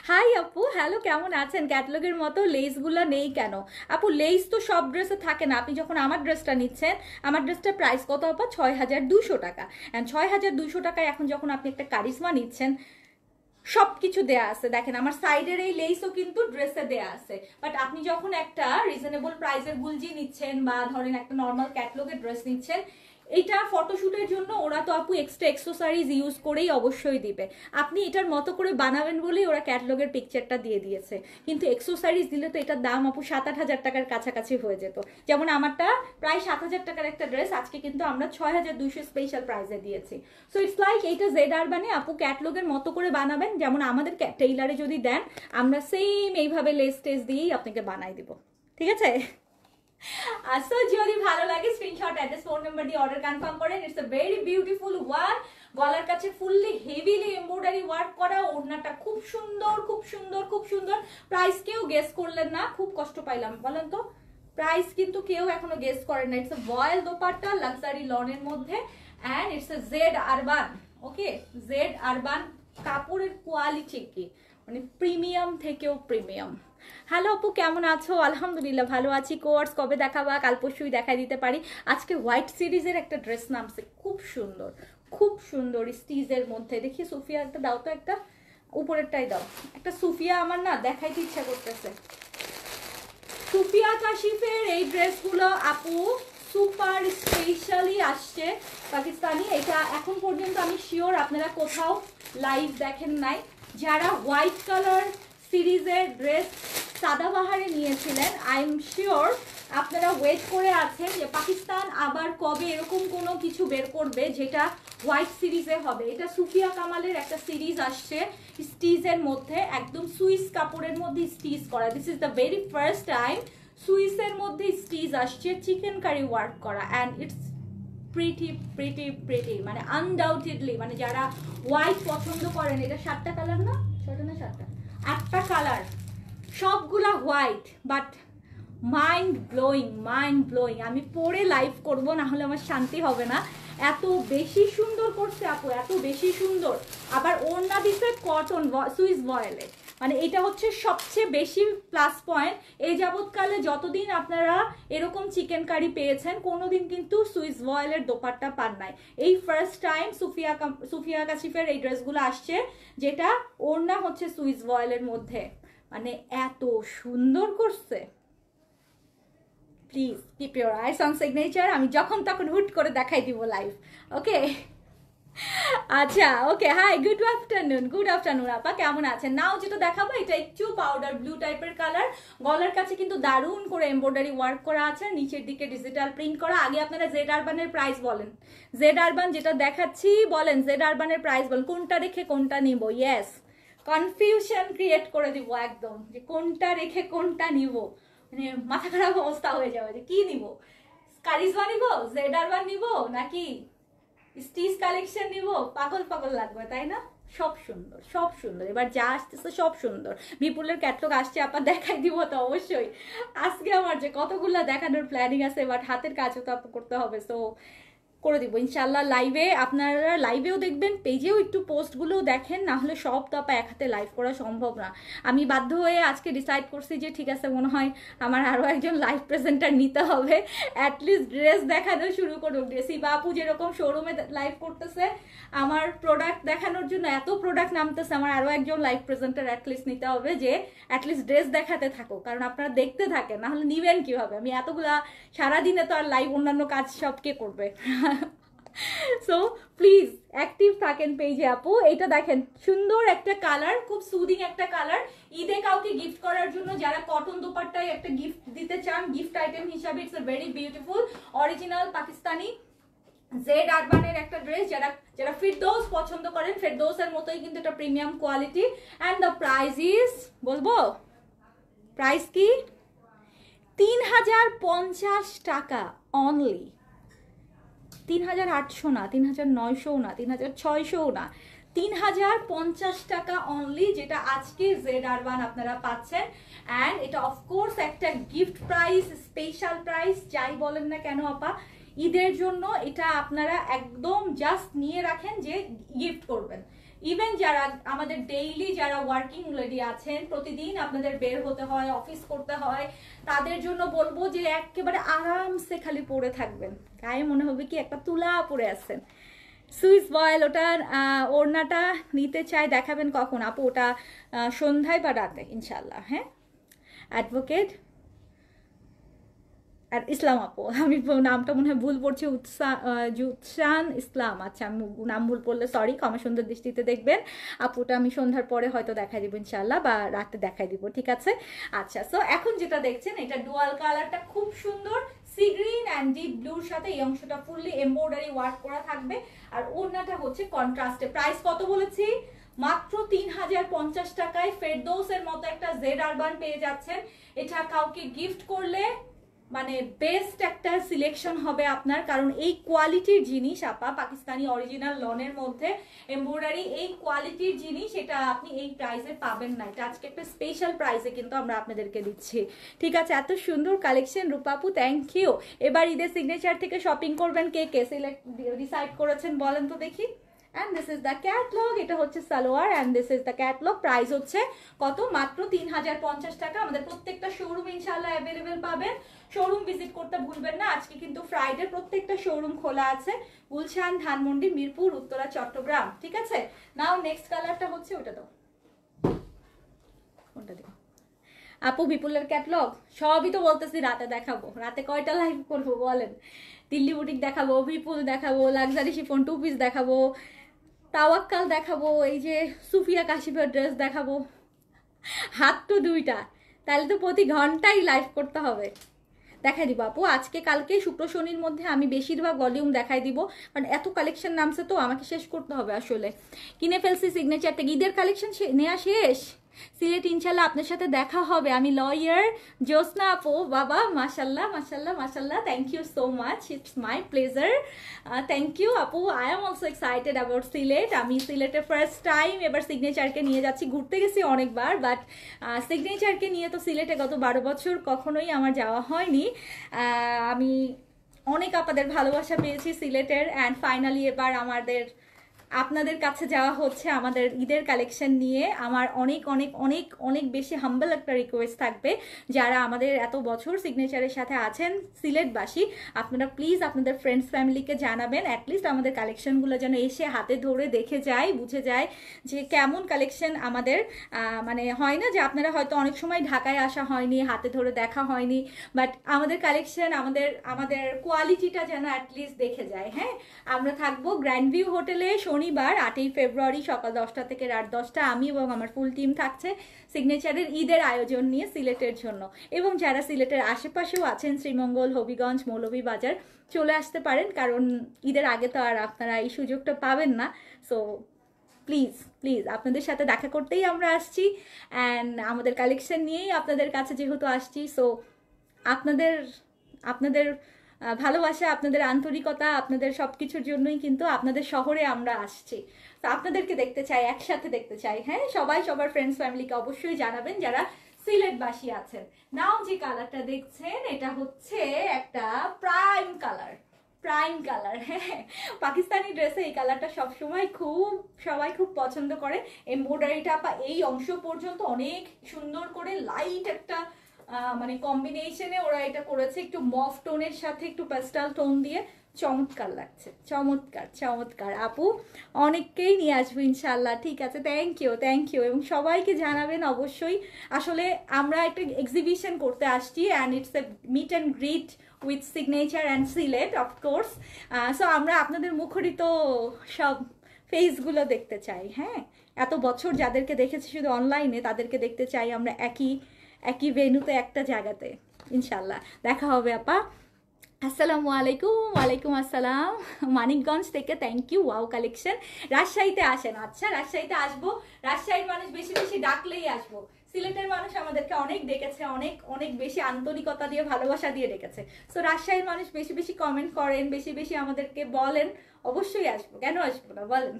S1: হাই আপু, হ্যালো, কেমন আছেন? ক্যাটালগের মতো লেসগুলো নেই কেন? আপু লেস তো সব ড্রেসে থাকে না। আপনি যখন আমার ড্রেসটা নিচ্ছেন, আমার ড্রেসটার প্রাইস কত আপা? 6200 টাকা। অ্যান্ড 6200 টাকায় এখন যখন আপনি একটা কারিজমা নিচ্ছেন, সব কিছু দেয়া আছে। দেখেন আমার সাইডের এই লেসও কিন্তু ড্রেসে দেয়া আছে। বাট আপনি যখন একটা রিজনেবল প্রাইসের গুলজি নিচ্ছেন বা ধরেন একটা নর্মাল ক্যাটালগের ড্রেস নিচ্ছেন, এইটা ফটোশুটের জন্য ওরা তো আপু এক্সট্রা এক্সেসরিজ ইউজ করেই অবশ্যই দিবে। আপনি এটার মতো করে বানাবেন বলেই ওরা ক্যাটালগের পিকচারটা দিয়ে দিয়েছে। কিন্তু এক্সেসরিজ দিলে তো এটার দাম আপু 7-8 হাজার টাকার কাছাকাছি হয়ে যেত। যেমন আমারটা প্রায় 7,000 টাকার একটা ড্রেস আজকে কিন্তু আমরা 6200 স্পেশাল প্রাইসে দিয়েছি। সো ইটস লাইক এইটা জেড আরবানে আপু ক্যাটালগের মতো করে বানাবেন। যেমন আমাদের টেইলারে যদি দেন, আমরা সেম এইভাবে লেস টেস দিয়েই আপনাকে বানাই দিব। ঠিক আছে? সো যদি ভালো লাগে স্ক্রিনশট, অ্যাড্রেস, ফোন নাম্বার দিয়ে অর্ডার কনফার্ম করেন। It's a very beautiful one. গলার কাছে ফুললি হেভিলি এমব্রয়ডারি ওয়ার্ক করা, ওড়নাটা খুব সুন্দর, খুব সুন্দর, খুব সুন্দর। প্রাইস কেউ গেস করলেন না, খুব কষ্ট পাইলাম বলেন তো। প্রাইস কিন্তু কেউ এখনো গেস করেন না। It's a voile dupatta luxury লনের মধ্যে, and it's a Z urban. Okay, Z urban. কাপড়ের কোয়ালিটি কি মানে প্রিমিয়াম থেকেও প্রিমিয়াম। হ্যালো আপু, কেমন আছো? আলহামদুলিল্লাহ ভালো আছি। কোয়ার্স কবে দেখাবা? কাল পরশুই দেখাই দিতে পারি। আজকে হোয়াইট সিরিজের একটা ড্রেস নামছে, খুব সুন্দর, খুব সুন্দর স্টিজের মধ্যে। দেখি সুফিয়া একটা দাও তো, একটা উপরেরটাই দাও। একটা সুফিয়া আমার না দেখাইতে ইচ্ছা করতেছে। সুফিয়া কাশিফের এই ড্রেসগুলো আপু সুপার স্পেশালি আসছে পাকিস্তানি। এটা এখন পর্যন্ত আমি শিওর আপনারা কোথাও লাইভ দেখেন নাই। যারা হোয়াইট কালার সিরিজের ড্রেস সাদাবাহারে নিয়েছিলেন, আই এম শিওর আপনারা ওয়েট করে আছেন যে পাকিস্তান আবার কবে এরকম কোনো কিছু বের করবে যেটা হোয়াইট সিরিজে হবে। এটা সুফিয়া কামালের একটা সিরিজ আসছে স্টিজের মধ্যে, একদম সুইস কাপড়ের মধ্যে স্টিচ করা। This is the very first time সুইসের মধ্যে স্টিচ আসছে, চিকেন কারি ওয়ার্ক করা, and it's pretty pretty pretty, মানে আনডাউটেডলি, মানে যারা হোয়াইট পছন্দ করেন। এটা 7টা কালার না, 6টা না 7টা, 8টা কালার, সবগুলা white, but mind blowing, mind blowing. আমি পরে লাইভ করব, না হলে আমার শান্তি হবে না। এত বেশি সুন্দর করছে আপু, এত বেশি সুন্দর। আবার ওড়না দিচ্ছে কটন সুইস ভয়েলে, মানে এটা হচ্ছে সবচেয়ে বেশি প্লাস পয়েন্ট। এই যাবৎকালে যতদিন আপনারা এরকম চিকেন কারি পেয়েছেন, কোনোদিন কিন্তু সুইস ভয়েলের দোপাট্টা পান নাই। এই ফার্স্ট টাইম সুফিয়া কাশিফের এই ড্রেসগুলো আসছে, যেটা ওড়না হচ্ছে সুইস ভয়েলের মধ্যে, মানে এত সুন্দর করছে। Please keep your eyes on signature. আমি যখন তখন হুট করে দেখাই দিব লাইভ। ওকে, আচ্ছা, okay. Hi, good afternoon, good afternoon আপা, কেমন আছেন? নাও যেটা দেখাবো এটা একটু পাউডার ব্লু টাইপের কালার। গলার কাছে কিন্তু দারুণ করে এমব্রয়ডারি ওয়ার্ক করা আছে, নিচের দিকে ডিজিটাল প্রিন্ট করা। আগে আপনারা জেড আরবানের প্রাইস বলেন, জেড আরবান যেটা দেখাচ্ছি বলেন, জেড আরবানের প্রাইস বলেন, কোনটা রেখে কোনটা নিব। ইয়েস, কনফিউশন ক্রিয়েট করে দিব একদম, যে কোনটা রেখে কোনটা নিব, মানে মাথা খারাপ অবস্থা হয়ে যাবে যে কি নিব। কারিজমা নিব, জেড আরবান নিব, নাকি স্টিচ কালেকশন নিব? পাগল পাগল লাগবে, তাই না? সব সুন্দর, সব সুন্দর। এবার যা আসতেছে সব সুন্দর। বিপুলের ক্যাটলগ আসছে আপা, দেখাই দিব তো অবশ্যই। আজকে আমার যে কতগুলা দেখানোর প্ল্যানিং আছে, বাট হাতের কাজও তো আপু করতে হবে, সো করে দিব ইনশাল্লাহ লাইভে। আপনারা লাইভেও দেখবেন, পেজেও একটু পোস্টগুলোও দেখেন, না হলে সব তো আপা এক হাতে লাইভ করা সম্ভব না। আমি বাধ্য হয়ে আজকে ডিসাইড করছি যে ঠিক আছে, মনে হয় আমার আরও একজন লাইভ প্রেজেন্টার নিতে হবে, অ্যাটলিস্ট ড্রেস দেখানো শুরু করুক। ড্রেসি বাপু যেরকম শোরুমে লাইভ করতেছে, আমার প্রোডাক্ট দেখানোর জন্য এত প্রোডাক্ট নামতেছে, আমার আরও একজন লাইভ প্রেজেন্টার অ্যাটলিস্ট নিতে হবে, যে অ্যাটলিস্ট ড্রেস দেখাতে থাকো। কারণ আপনারা দেখতে থাকেন, না হলে নিবেন কীভাবে? আমি এতগুলা সারাদিনে তো আর লাইভ অন্যান্য কাজ সব কে করবে? সো প্লিজ অ্যাক্টিভ থাকেন পেজে আপু। এটা দেখেন সুন্দর একটা কালার, খুব সুদিং একটা কালার। ঈদে কাউকে গিফট করার জন্য যারা কটন দোপাট্টায় একটা গিফট দিতে চান, গিফট আইটেম হিসাবে it's a very beautiful original Pakistani জেড আরবানের একটা ড্রেস। যারা ফিরদৌস পছন্দ করেন, ফিরদৌসের মতোই কিন্তু এটা premium quality. And the price is, বলবো প্রাইস কি? 3050 টাকা অনলি। 3800 না, 3900 না, 3600 না, 3050 টাকা অনলি, যেটা আজকে জেড আরবান আপনারা পাচ্ছেন। অ্যান্ড এটা অফকোর্স একটা গিফট প্রাইস, স্পেশাল প্রাইস, যাই বলেন না কেন আপা, ঈদের জন্য এটা আপনারা একদম জাস্ট নিয়ে রাখেন যে গিফট করবেন। ইভেন যারা আমাদের ডেইলি যারা ওয়ার্কিং লেডি আছেন, প্রতিদিন আপনাদের বের হতে হয়, অফিস করতে হয়, তাদের জন্য বলবো যে একেবারে আরামসে খালি পরে থাকবেন, গায়ে মনে হবে কি একটা তুলা পরে আছেন। সুইস বয়েল, ওটার ওড়নাটা নিতে চাই, দেখাবেন কখন আপু? ওটা সন্ধ্যায় বা রাতে ইনশাল্লাহ। হ্যাঁ, অ্যাডভোকেট আর ইসলাম আপু, আমি নামটা মনে হয় ভুল পড়ছি, জুৎসান ইসলাম। আচ্ছা, আমি নাম ভুল পড়লে সরি, ক্ষমা সুন্দর দৃষ্টিতে দেখবেন। আপুটা আমি সন্ধ্যার পরে হয়তো দেখাই দিব ইনশাল্লাহ, বা রাতে দেখাই দিব, ঠিক আছে? আচ্ছা, সো এখন যেটা দেখছেন এটা ডুয়াল কালারটা খুব সুন্দর, সি গ্রিন অ্যান্ড ডিপ ব্লুর সাথে এই অংশটা ফুললি এমব্রয়ডারি ওয়ার্ক করা থাকবে। আর ওড়নাটা হচ্ছে কন্ট্রাস্টে। প্রাইস কত বলেছি? মাত্র 3050 টাকায় ফেরদৌসের মতো একটা জেড আরবান পেয়ে যাচ্ছেন। এটা কাউকে গিফট করলে মানে বেস্ট একটা সিলেকশন হবে আপনার, কারণ এই কোয়ালিটির জিনিস আপা, পাকিস্তানি অরিজিনাল লনের মধ্যে এমব্রয়ডারি, এই কোয়ালিটির জিনিস এটা আপনি এই প্রাইসে পাবেন না। এটা আজকে একটা স্পেশাল প্রাইসে কিন্তু আমরা আপনাদেরকে দিচ্ছি, ঠিক আছে? এত সুন্দর কালেকশন রূপাপু, থ্যাংক ইউ। এবার ঈদের সিগনেচার থেকে শপিং করবেন কে কে সিলেক্ট ডিসাইড করেছেন বলেন তো দেখি। and this is the catalog, এটা হচ্ছে salwar and this is the catalog। Price হচ্ছে কত? মাত্র 3050 টাকা। আমাদের প্রত্যেকটা শোরুম ইনশাআল্লাহ अवेलेबल পাবেন। শোরুম ভিজিট করতে ভুলবেন না। আজকে কিন্তু ফ্রাইডে প্রত্যেকটা শোরুম খোলা আছে, গুলশান, ধানমন্ডি, মিরপুর, উত্তরা, চট্টগ্রাম, ঠিক আছে? নাও নেক্সট কালারটা হচ্ছে ওটা দাও, কোনটা দেব আপু? বিপুলের ক্যাটলগ সবই তো বলতেছি রাতে দেখাবো। রাতে কয়টা লাইভ করবো বলেন? দিল্লি বুটিক দেখাবো, বিপুল দেখাবো, লাক্সারি শিফন টু পিস দেখাবো, তাওয়াক্কাল দেখাবো, এই যে সুফিয়া কাশিফের ড্রেস দেখাবো, হাত তো দুইটা, তাহলে তো প্রতি ঘন্টাই লাইভ করতে হবে। দেখাই দিব আপু, আজকে কালকে শুক্র শনির মধ্যে আমি বেশিরভাগ ভলিউম দেখাই দিব, কারণ এত কালেকশন নামছে তো আমাকে শেষ করতে হবে আসলে। কিনে ফেলছি সিগনেচার থেকে, ঈদের কালেকশন নেওয়া শেষ। সিলেট ইনশাল্লাহ আপনার সাথে দেখা হবে। আমি লয়ার জোসনা আপু, বাবা মাশাল্লাহ মাশাল্লাহ মাশাল্লাহ, thank you so much, it's my pleasure, thank you আপু। I am also excited about Sylhet. আমি সিলেটে ফার্স্ট টাইম এবার সিগনেচারকে নিয়ে যাচ্ছি। ঘুরতে গেছি অনেকবার, বাট সিগনেচারকে নিয়ে তো সিলেটে গত 12 বছর কখনোই আমার যাওয়া হয়নি। আমি অনেক আপনাদের ভালোবাসা পেয়েছি সিলেটের, অ্যান্ড ফাইনালি এবার আপনাদের কাছে যাওয়া হচ্ছে আমাদের ঈদের কালেকশন নিয়ে। আমার অনেক অনেক অনেক অনেক বেশি হাম্বল একটা রিকোয়েস্ট থাকবে, যারা আমাদের এত বছর সিগনেচারের সাথে আছেন সিলেটবাসী, আপনারা প্লিজ আপনাদের ফ্রেন্ডস ফ্যামিলিকে জানাবেন, অ্যাটলিস্ট আমাদের কালেকশনগুলো যেন এসে হাতে ধরে দেখে যায়, বুঝে যায় যে কেমন কালেকশন আমাদের। মানে হয় না যে আপনারা হয়তো অনেক সময় ঢাকায় আসা হয়নি, হাতে ধরে দেখা হয়নি, বাট আমাদের কালেকশন, আমাদের কোয়ালিটিটা যেন অ্যাটলিস্ট দেখে যায়। হ্যাঁ, আমরা থাকবো গ্র্যান্ড ভিউ হোটেলে শনিবার 8ই ফেব্রুয়ারি সকাল 10টা থেকে রাত 10টা। আমি এবং আমার ফুল টিম থাকছে সিগনেচারের ঈদের আয়োজন নিয়ে সিলেটের জন্য। এবং যারা সিলেটের আশেপাশেও আছেন, শ্রীমঙ্গল, হবিগঞ্জ, মৌলভীবাজার, চলে আসতে পারেন, কারণ ঈদের আগে তো আর আপনারা এই সুযোগটা পাবেন না। সো প্লিজ প্লিজ আপনাদের সাথে দেখা করতেই আমরা আসছি, অ্যান্ড আমাদের কালেকশন নিয়েই আপনাদের কাছে যেহেতু আসছি, সো আপনাদের ভালোবাসা, আপনাদের আন্তরিকতা, আপনাদের সব কিছুর জন্যই কিন্তু আপনাদের শহরে আমরা আসছি। তো আপনাদেরকে দেখতে চাই, একসাথে দেখতে চাই। হ্যাঁ, সবাই সবার ফ্রেন্ডস ফ্যামিলিকে অবশ্যই জানাবেন যারা সিলেটবাসী আছেন। নাও যে কালারটা দেখছেন এটা হচ্ছে একটা প্রাইম কালার, প্রাইম কালার। হ্যাঁ, পাকিস্তানি ড্রেসে এই কালারটা সবসময় সবাই খুব পছন্দ করে। এমব্রয়ডারিটা এই অংশ পর্যন্ত অনেক সুন্দর করে লাইট একটা মানে কম্বিনেশনে ওরা এটা করেছে, একটু মফ টোনের সাথে একটু প্যাস্টেল টোন দিয়ে, চমৎকার লাগছে, চমৎকার চমৎকার। আপু অনেককেই নিয়ে আসবো ইনশাল্লাহ, ঠিক আছে? থ্যাংক ইউ এবং সবাইকে জানাবেন অবশ্যই। আসলে আমরা একটা এক্সিবিশন করতে আসছি, and it's a meet and greet with signature and Sylhet of course. So আমরা আপনাদের মুখরিত সব ফেসগুলো দেখতে চাই। হ্যাঁ, এত বছর যাদেরকে দেখেছি শুধু অনলাইনে, তাদেরকে দেখতে চাই আমরা একই ভেন্যুতে, একটা জায়গাতে। ইনশাল্লাহ দেখা হবে আপা। আসসালামু আলাইকুম। ওয়ালাইকুম আসসালাম মানিকগঞ্জ থেকে, থ্যাংক ইউ। Wow collection. রাজশাহীতে আসেন। আচ্ছা, রাজশাহীতে আসবো। রাজশাহীর মানুষ বেশি বেশি ডাকলেই আসবো। সিলেটের মানুষ আমাদেরকে অনেক ডেকেছে, অনেক অনেক বেশি আন্তরিকতা দিয়ে, ভালোবাসা দিয়ে ডেকেছে। সো রাজশাহীর মানুষ বেশি বেশি কমেন্ট করেন, বেশি বেশি আমাদেরকে বলেন, অবশ্যই আসবো, কেন আসবো না বলেন?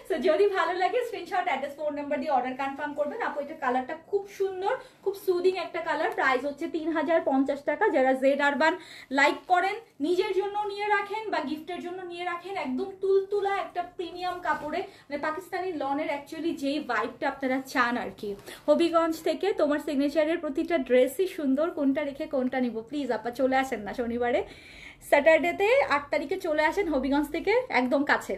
S1: সো যদি ভালো লাগে স্ক্রিনশট, অ্যাড্রেস, ফোন নাম্বার দিয়ে অর্ডার কনফার্ম করবেন। আপু এটা কালারটা খুব সুন্দর, খুব সুদিং একটা কালার। প্রাইস হচ্ছে 3050 টাকা। যারা জেড আরবান লাইক করেন, নিজের জন্য নিয়ে রাখেন বা গিফটের জন্য নিয়ে রাখেন, একদম তুলতুলা একটা প্রিমিয়াম কাপড়ে, মানে পাকিস্তানি লনের অ্যাকচুয়ালি যেই ভাইবটা আপনারা চান আর কি। হবিগঞ্জ থেকে তোমার সিগনেচারের প্রতিটা ড্রেসই সুন্দর, কোনটা রেখে কোনটা নিব প্লিজ আপা চলে আসেন না শনিবারে, স্যাটারডেতে 8 তারিখে চলে আসেন হবিগঞ্জ থেকে, একদম কাছে।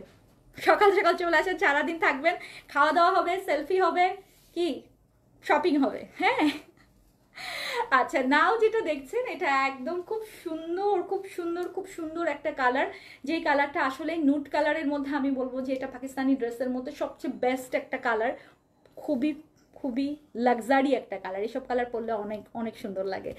S1: সকাল সকাল চলে আসেন, সারাদিন থাকবেন, খাওয়া দাওয়া হবে, সেলফি হবে, কি শপিং হবে। হ্যাঁ আচ্ছা, নাও যেটা দেখছেন এটা একদম খুব সুন্দর, খুব সুন্দর, খুব সুন্দর একটা কালার। যেই কালারটা আসলে নুট কালারের মধ্যে আমি বলবো যে এটা পাকিস্তানি ড্রেসের মধ্যে সবচেয়ে বেস্ট একটা কালার। খুবই খুবই লাক্সারি একটা কালার, এসব কালার পরলে অনেক অনেক সুন্দর লাগে।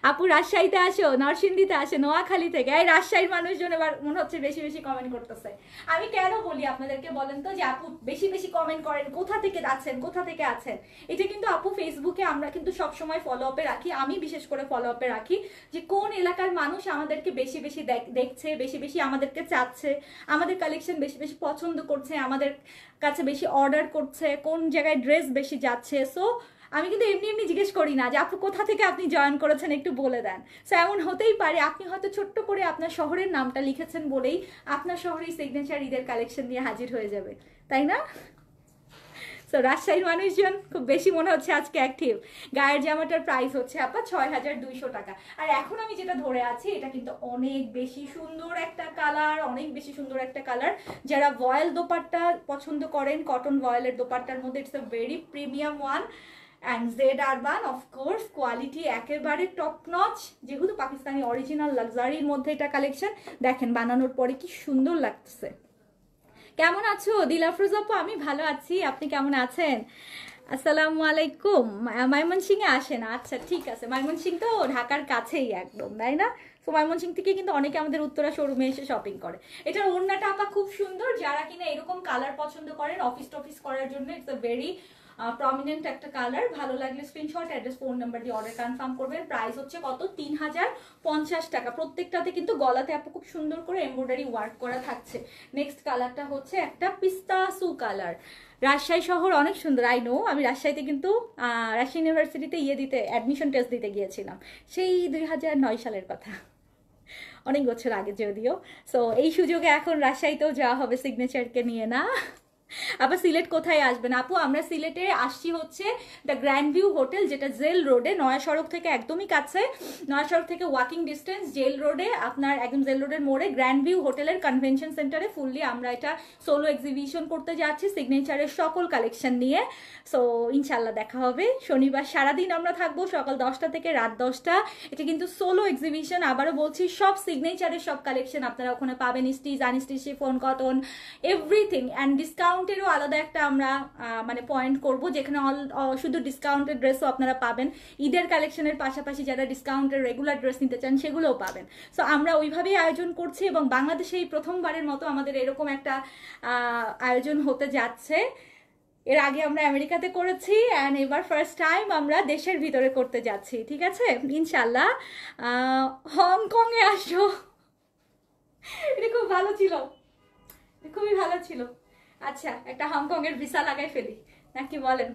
S1: আপু রাজশাহীতে আসো, নরসিংদীতে আসো, নোয়াখালী থেকে। এই রাজশাহীর মানুষজন এবার মনে হচ্ছে বেশি বেশি কমেন্ট করতেছে। আমি কেন বলি আপনাদেরকে বলেন তো, যে আপু বেশি বেশি কমেন্ট করেন, কোথা থেকে আছেন, কোথা থেকে আছেন। এটা কিন্তু আপু ফেসবুকে আমরা কিন্তু সবসময় ফলো আপে রাখি, আমি বিশেষ করে ফলো আপে রাখি, যে কোন এলাকার মানুষ আমাদেরকে বেশি বেশি দেখছে, বেশি বেশি আমাদেরকে চাচ্ছে, আমাদের কালেকশন বেশি বেশি পছন্দ করছে, আমাদের কাছে বেশি অর্ডার করছে, কোন জায়গায় ড্রেস বেশি যাচ্ছে। সো আমি কিন্তু এমনি এমনি জিজ্ঞেস করি না যে আপু কোথা থেকে আপনি জয়েন করেছেন, একটু বলে দেন। সো এমন হতেই পারে আপনি হয়তো ছোট্ট করে আপনার শহরের নামটা লিখেছেন বলেই আপনার শহরেই সিগনেচার ঈদের কালেকশন নিয়ে হাজির হয়ে যাবে, তাই না? সো রাজশাহীর মানুষজন খুব বেশি মনে হচ্ছে আজকে অ্যাক্টিভ। গায়ের জামাটার প্রাইস হচ্ছে আপা 6200 টাকা। আর এখন আমি যেটা ধরে আছি এটা কিন্তু অনেক বেশি সুন্দর একটা কালার, অনেক বেশি সুন্দর একটা কালার। যারা ভয়েল দোপাট্টা পছন্দ করেন, কটন ভয়েলের দোপাট্টার মধ্যে, it's a very premium one. And Z urban of course, quality একেবারে টপ নচ, যেহেতু পাকিস্তানি অরিজিনাল লাক্সারির মধ্যে এটা কালেকশন। দেখেন বানানোর পরে কি সুন্দর লাগতেছে। কেমন আছো দিলাফরোজ আপু? আমি ভালো আছি, আপনি কেমন আছেন? আসসালামু আলাইকুম। ময়মনসিংহে আসেন? আচ্ছা ঠিক আছে, ময়মনসিং তো ঢাকার কাছেই একদম, তাই না? তো ময়মনসিং থেকে কিন্তু অনেকে আমাদের উত্তরা শোরুমে এসে শপিং করে। এটার ওড়নাটা আপা খুব সুন্দর, যারা কিনা এরকম কালার পছন্দ করেন অফিস টফিস করার জন্য, ইটস আ ভেরি প্রমিনেন্ট একটা কালার। ভালো লাগলে স্ক্রিনশট, অ্যাড্রেস, ফোন নাম্বার দিয়ে অর্ডার কনফার্ম করবেন। প্রাইস হচ্ছে কত? 3050 টাকা। প্রত্যেকটাতে কিন্তু গলাতে আপু খুব সুন্দর করে এমব্রয়ডারি ওয়ার্ক করা থাকছে। নেক্সট কালারটা হচ্ছে একটা পিস্তা সু কালার। রাজশাহী শহর অনেক সুন্দর, আই নো। আমি রাজশাহীতে কিন্তু রাজশাহী ইউনিভার্সিটিতে অ্যাডমিশন টেস্ট দিতে গিয়েছিলাম, সেই 2009 সালের কথা, অনেক বছর আগে যদিও। সো এই সুযোগে এখন রাজশাহীতেও যাওয়া হবে সিগনেচারকে নিয়ে, না? আবার সিলেট কোথায় আসবেন আপু? আমরা সিলেটে আসছি হচ্ছে দ্য গ্র্যান্ড ভিউ হোটেল, যেটা জেল রোডে, নয়া সড়ক থেকে একদমই কাছে। নয়া সড়ক থেকে ওয়াকিং ডিস্টেন্স, জেল রোডে, আপনার একদম জেল রোডের মোড়ে গ্র্যান্ড ভিউ হোটেলের কনভেনশন সেন্টারে ফুললি আমরা এটা সোলো এক্সিবিশন করতে যাচ্ছি সিগনেচারের সকল কালেকশন নিয়ে। সো ইনশাল্লাহ দেখা হবে শনিবার। সারাদিন আমরা থাকবো, সকাল 10টা থেকে রাত 10টা। এটা কিন্তু সোলো এক্সিবিশন, আবারও বলছি, সব সিগনেচারের সব কালেকশন আপনারা ওখানে পাবেন। Stitch, unstitch, chiffon, cotton, everything. And ডিসকাউন্টেরও আলাদা একটা আমরা মানে পয়েন্ট করব, যেখানে শুধু ডিসকাউন্টের ড্রেসও আপনারা পাবেন। ঈদের কালেকশনের পাশাপাশি যারা ডিসকাউন্টের রেগুলার ড্রেস নিতে চান সেগুলোও পাবেন। সো আমরা ওইভাবেই আয়োজন করছি, এবং বাংলাদেশে এই প্রথমবারের মতো আমাদের এরকম একটা আয়োজন হতে যাচ্ছে। এর আগে আমরা আমেরিকাতে করেছি, অ্যান্ড এবার ফার্স্ট টাইম আমরা দেশের ভিতরে করতে যাচ্ছি। ঠিক আছে, ইনশাল্লাহ। হংকংয়ে আসো, এটা খুব ভালো ছিল, খুবই ভালো ছিল। আচ্ছা, একটা হংকংয়ের ভিসা লাগাই ফেলি, নাকি বলেন?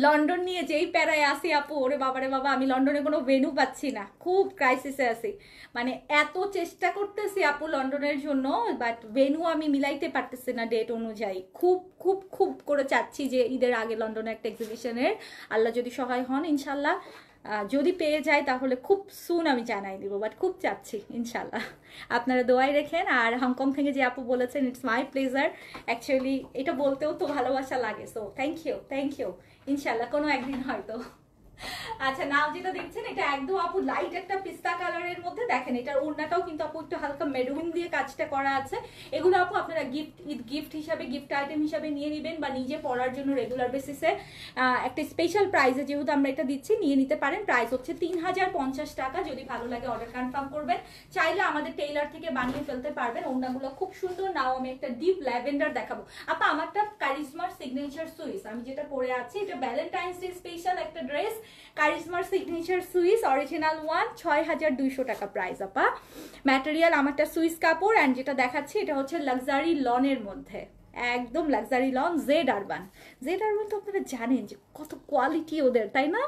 S1: লন্ডন নিয়ে যেই প্যারায় আসি আপু, ওরে বাবারে বাবা, আমি লন্ডনে কোনো ভেন্যু পাচ্ছি না, খুব ক্রাইসিসে আছি। মানে এত চেষ্টা করতেছি আপু লন্ডনের জন্য, বাট ভেন্যু আমি মিলাইতে পারতেছি না ডেট অনুযায়ী। খুব খুব খুব করে চাচ্ছি যে ঈদের আগে লন্ডনে একটা এক্সিবিশনের, আল্লাহ যদি সহায় হন ইনশাল্লাহ, যদি পেয়ে যায় তাহলে খুব সুন আমি জানাই দিব, বাট খুব চাচ্ছি ইনশাল্লাহ। আপনারা দোয়াই রেখেন। আর হংকং থেকে যে আপু বলেছেন, ইটস মাই প্লেজার। অ্যাকচুয়ালি এটা বলতেও তো ভালোবাসা লাগে। So thank you. ইনশাল্লাহ কোনো একদিন হয়তো। আচ্ছা, নাও যেটা দেখছেন এটা একদম আপু লাইট একটা পিস্তা কালারের মধ্যে। দেখেন এটার ওড়নাটাও কিন্তু আপু একটু হালকা মেরুন দিয়ে কাজটা করা আছে। এগুলো আপু আপনারা গিফট হিসাবে, গিফট আইটেম হিসাবে নিয়ে নেবেন, বা নিজে পরার জন্য রেগুলার বেসিসে একটা স্পেশাল প্রাইসে যেহেতু আমরা এটা দিচ্ছি, নিয়ে নিতে পারেন। প্রাইস হচ্ছে 3050 টাকা। যদি ভালো লাগে অর্ডার কনফার্ম করবেন, চাইলে আমাদের টেইলার থেকে বানিয়ে ফেলতে পারবেন। ওড়নাগুলো খুব সুন্দর। নাও আমি একটা ডিপ ল্যাভেন্ডার দেখাবো আপা। আমারটা কারিজমার সিগনেচার সুইস, আমি যেটা পরে আছি এটা ভ্যালেন্টাইন্স ডে স্পেশাল একটা ড্রেস, কারিজমার সিগনেচার সুইস অরিজিনাল ওয়ান, 6200 টাকা প্রাইস আপা। ম্যাটেরিয়াল আমারটা সুইস কাপড়, অ্যান্ড যেটা দেখাচ্ছি এটা হচ্ছে লাক্সারি লনের মধ্যে। একদম luxury loan Z urban. Z urban তো আপনারা জানেন যে কত কোয়ালিটি ওদের, তাই না?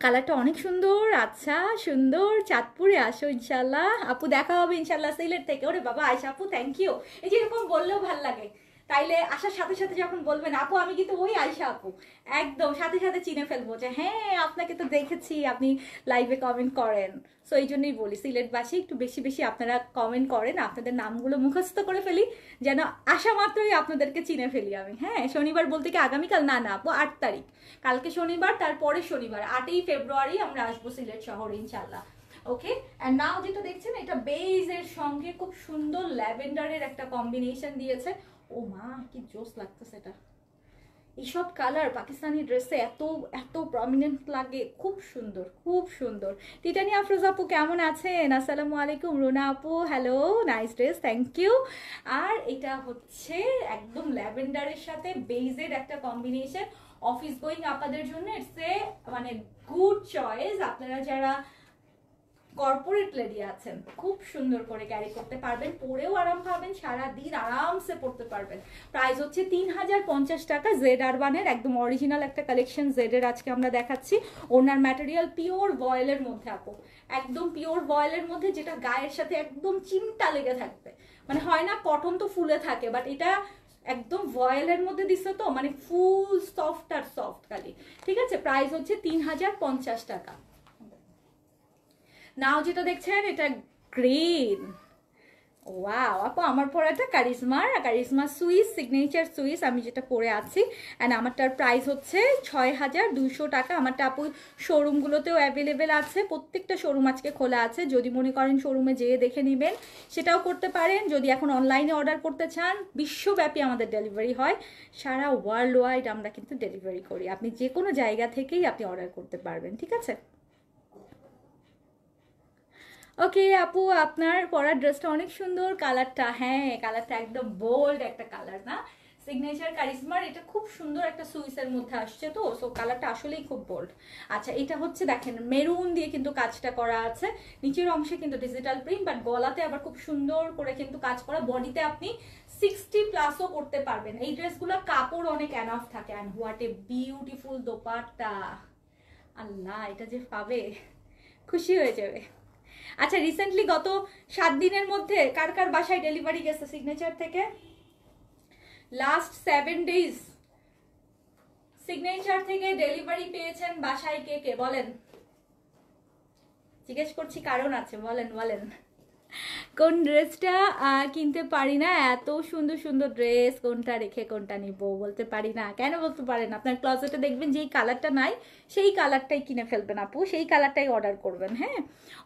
S1: কালারটা অনেক সুন্দর। আচ্ছা সুন্দর, চাঁদপুরে আসো ইনশাল্লাহ আপু, দেখা হবে ইনশাল্লাহ সিলেট থেকে। ওরে বাবা আয়শা আপু থ্যাংক ইউ। এই যে এরকম বললেও ভাল লাগে, তাইলে আসার সাথে সাথে যখন বলবেন আপু আমি কিন্তু ওই আয়শা আপু, একদম সাথে সাথে চিনে ফেলবো যে হ্যাঁ আপনাকে তো দেখেছি, আপনি লাইভে কমেন্ট করেন। সো এই জন্যই বলি সিলেটবাসী একটু বেশি বেশি আপনারা কমেন্ট করেন, আপনাদের নামগুলো মুখস্থ করে ফেলি, যেন আসা মাত্রই আপনাদেরকে চিনে ফেলি আমি। হ্যাঁ শনিবার বলতে কি আগামীকাল? না না আপু 8 তারিখ, কালকে শনিবার, তারপরে শনিবার 8ই ফেব্রুয়ারি আমরা আসবো সিলেট শহরে ইনশাল্লাহ। ওকে, এন্ড নাও যেটা দেখছেন এটা বেজের সঙ্গে খুব সুন্দর ল্যাভেন্ডারের একটা কম্বিনেশন দিয়েছে। ও মা কি জোস লাগতেছে এটা, এইসব কালার পাকিস্তানি ড্রেসে এত এত প্রমিনেন্ট লাগে, খুব সুন্দর খুব সুন্দর। টিটানি আফরোজ আপু কেমন আছেন? আসসালামু আলাইকুম। রুনা আপু hello, nice dress, thank you. আর এটা হচ্ছে একদম ল্যাভেন্ডারের সাথে বেজের একটা কম্বিনেশন, অফিস গোয়িং আপনাদের জন্য ইটস এ মানে গুড চয়েস। আপনারা যারা কর্পোরেট লেডি আছেন খুব সুন্দর করে ক্যারি করতে পারবেন, পরেও আরাম পাবেন, সারাদিন আরামসে পড়তে পারবেন। প্রাইস হচ্ছে 3050 টাকা। জেড আরবানের একদম অরিজিনাল একটা কালেকশন জেডের আজকে আমরা দেখাচ্ছি। ওনার ম্যাটেরিয়াল পিওর ভয়েলের মধ্যে আপু, একদম পিওর ভয়েলের মধ্যে, যেটা গায়ের সাথে একদম চিমটা লেগে থাকবে। মানে হয় না কটন তো ফুলে থাকে, বাট এটা একদম ভয়েলের মধ্যে দিচ্ছে তো মানে ফুল সফট আর সফট খালি। ঠিক আছে, প্রাইস হচ্ছে 3050 টাকা। নাও যেটা দেখছেন এটা গ্রিন, ওয়াও আপু আমার পরাটা কারিজমা সুইস সিগনেচার সুইস আমি যেটা পরে আছি, অ্যান্ড আমারটার প্রাইস হচ্ছে 6200 টাকা। আমারটা আপু শোরুমগুলোতেও অ্যাভেলেবেল আছে, প্রত্যেকটা শোরুম আজকে খোলা আছে, যদি মনে করেন শোরুমে যেয়ে দেখে নেবেন সেটাও করতে পারেন। যদি এখন অনলাইনে অর্ডার করতে চান, বিশ্বব্যাপী আমাদের ডেলিভারি হয়, সারা ওয়ার্ল্ড ওয়াইড আমরা কিন্তু ডেলিভারি করি, আপনি যে কোনো জায়গা থেকেই আপনি অর্ডার করতে পারবেন। ঠিক আছে, ওকে আপু আপনার পরার ড্রেসটা অনেক সুন্দর, কালারটা হ্যাঁ কালারটা একদম বোল্ড একটা কালার না, সিগনেচার কারিজমার, এটা খুব সুন্দর একটা সুইসের মধ্যে আসছে তো, সো কালারটা আসলেই খুব বোল্ড। আচ্ছা এটা হচ্ছে দেখেন মেরুন দিয়ে কিন্তু কাজটা করা আছে, নিচের অংশে কিন্তু ডিজিটাল প্রিন্ট, বাট গলাতে আবার খুব সুন্দর করে কিন্তু কাজ করা, বডিতে আপনি 60+ করতে পারবেন। এই ড্রেসগুলো কাপড় অনেক এনাফ থাকে, and what a beautiful dupatta, Allah এটা যে পাবে খুশি হয়ে যাবে। আচ্ছা রিসেন্টলি গত 7 দিনের মধ্যে কার কার বাসায় ডেলিভারি গেছে সিগনেচার থেকে? লাস্ট 7 ডেজ সিগনেচার থেকে ডেলিভারি পেয়েছেন বাসায় কে কে বলেন? জিজ্ঞেস করছি কারণ আছে, বলেন বলেন। কোন ড্রেসটা কিনতে পারি না, এত সুন্দর সুন্দর ড্রেস কোনটা রেখে কোনটা নিব বলতে পারি না। কেন বলতে পারেন? আপনার ক্লজেটে দেখবেন যেই কালারটা নাই সেই কালারটাই কিনে ফেলবেন আপু, সেই কালারটাই অর্ডার করবেন। হ্যাঁ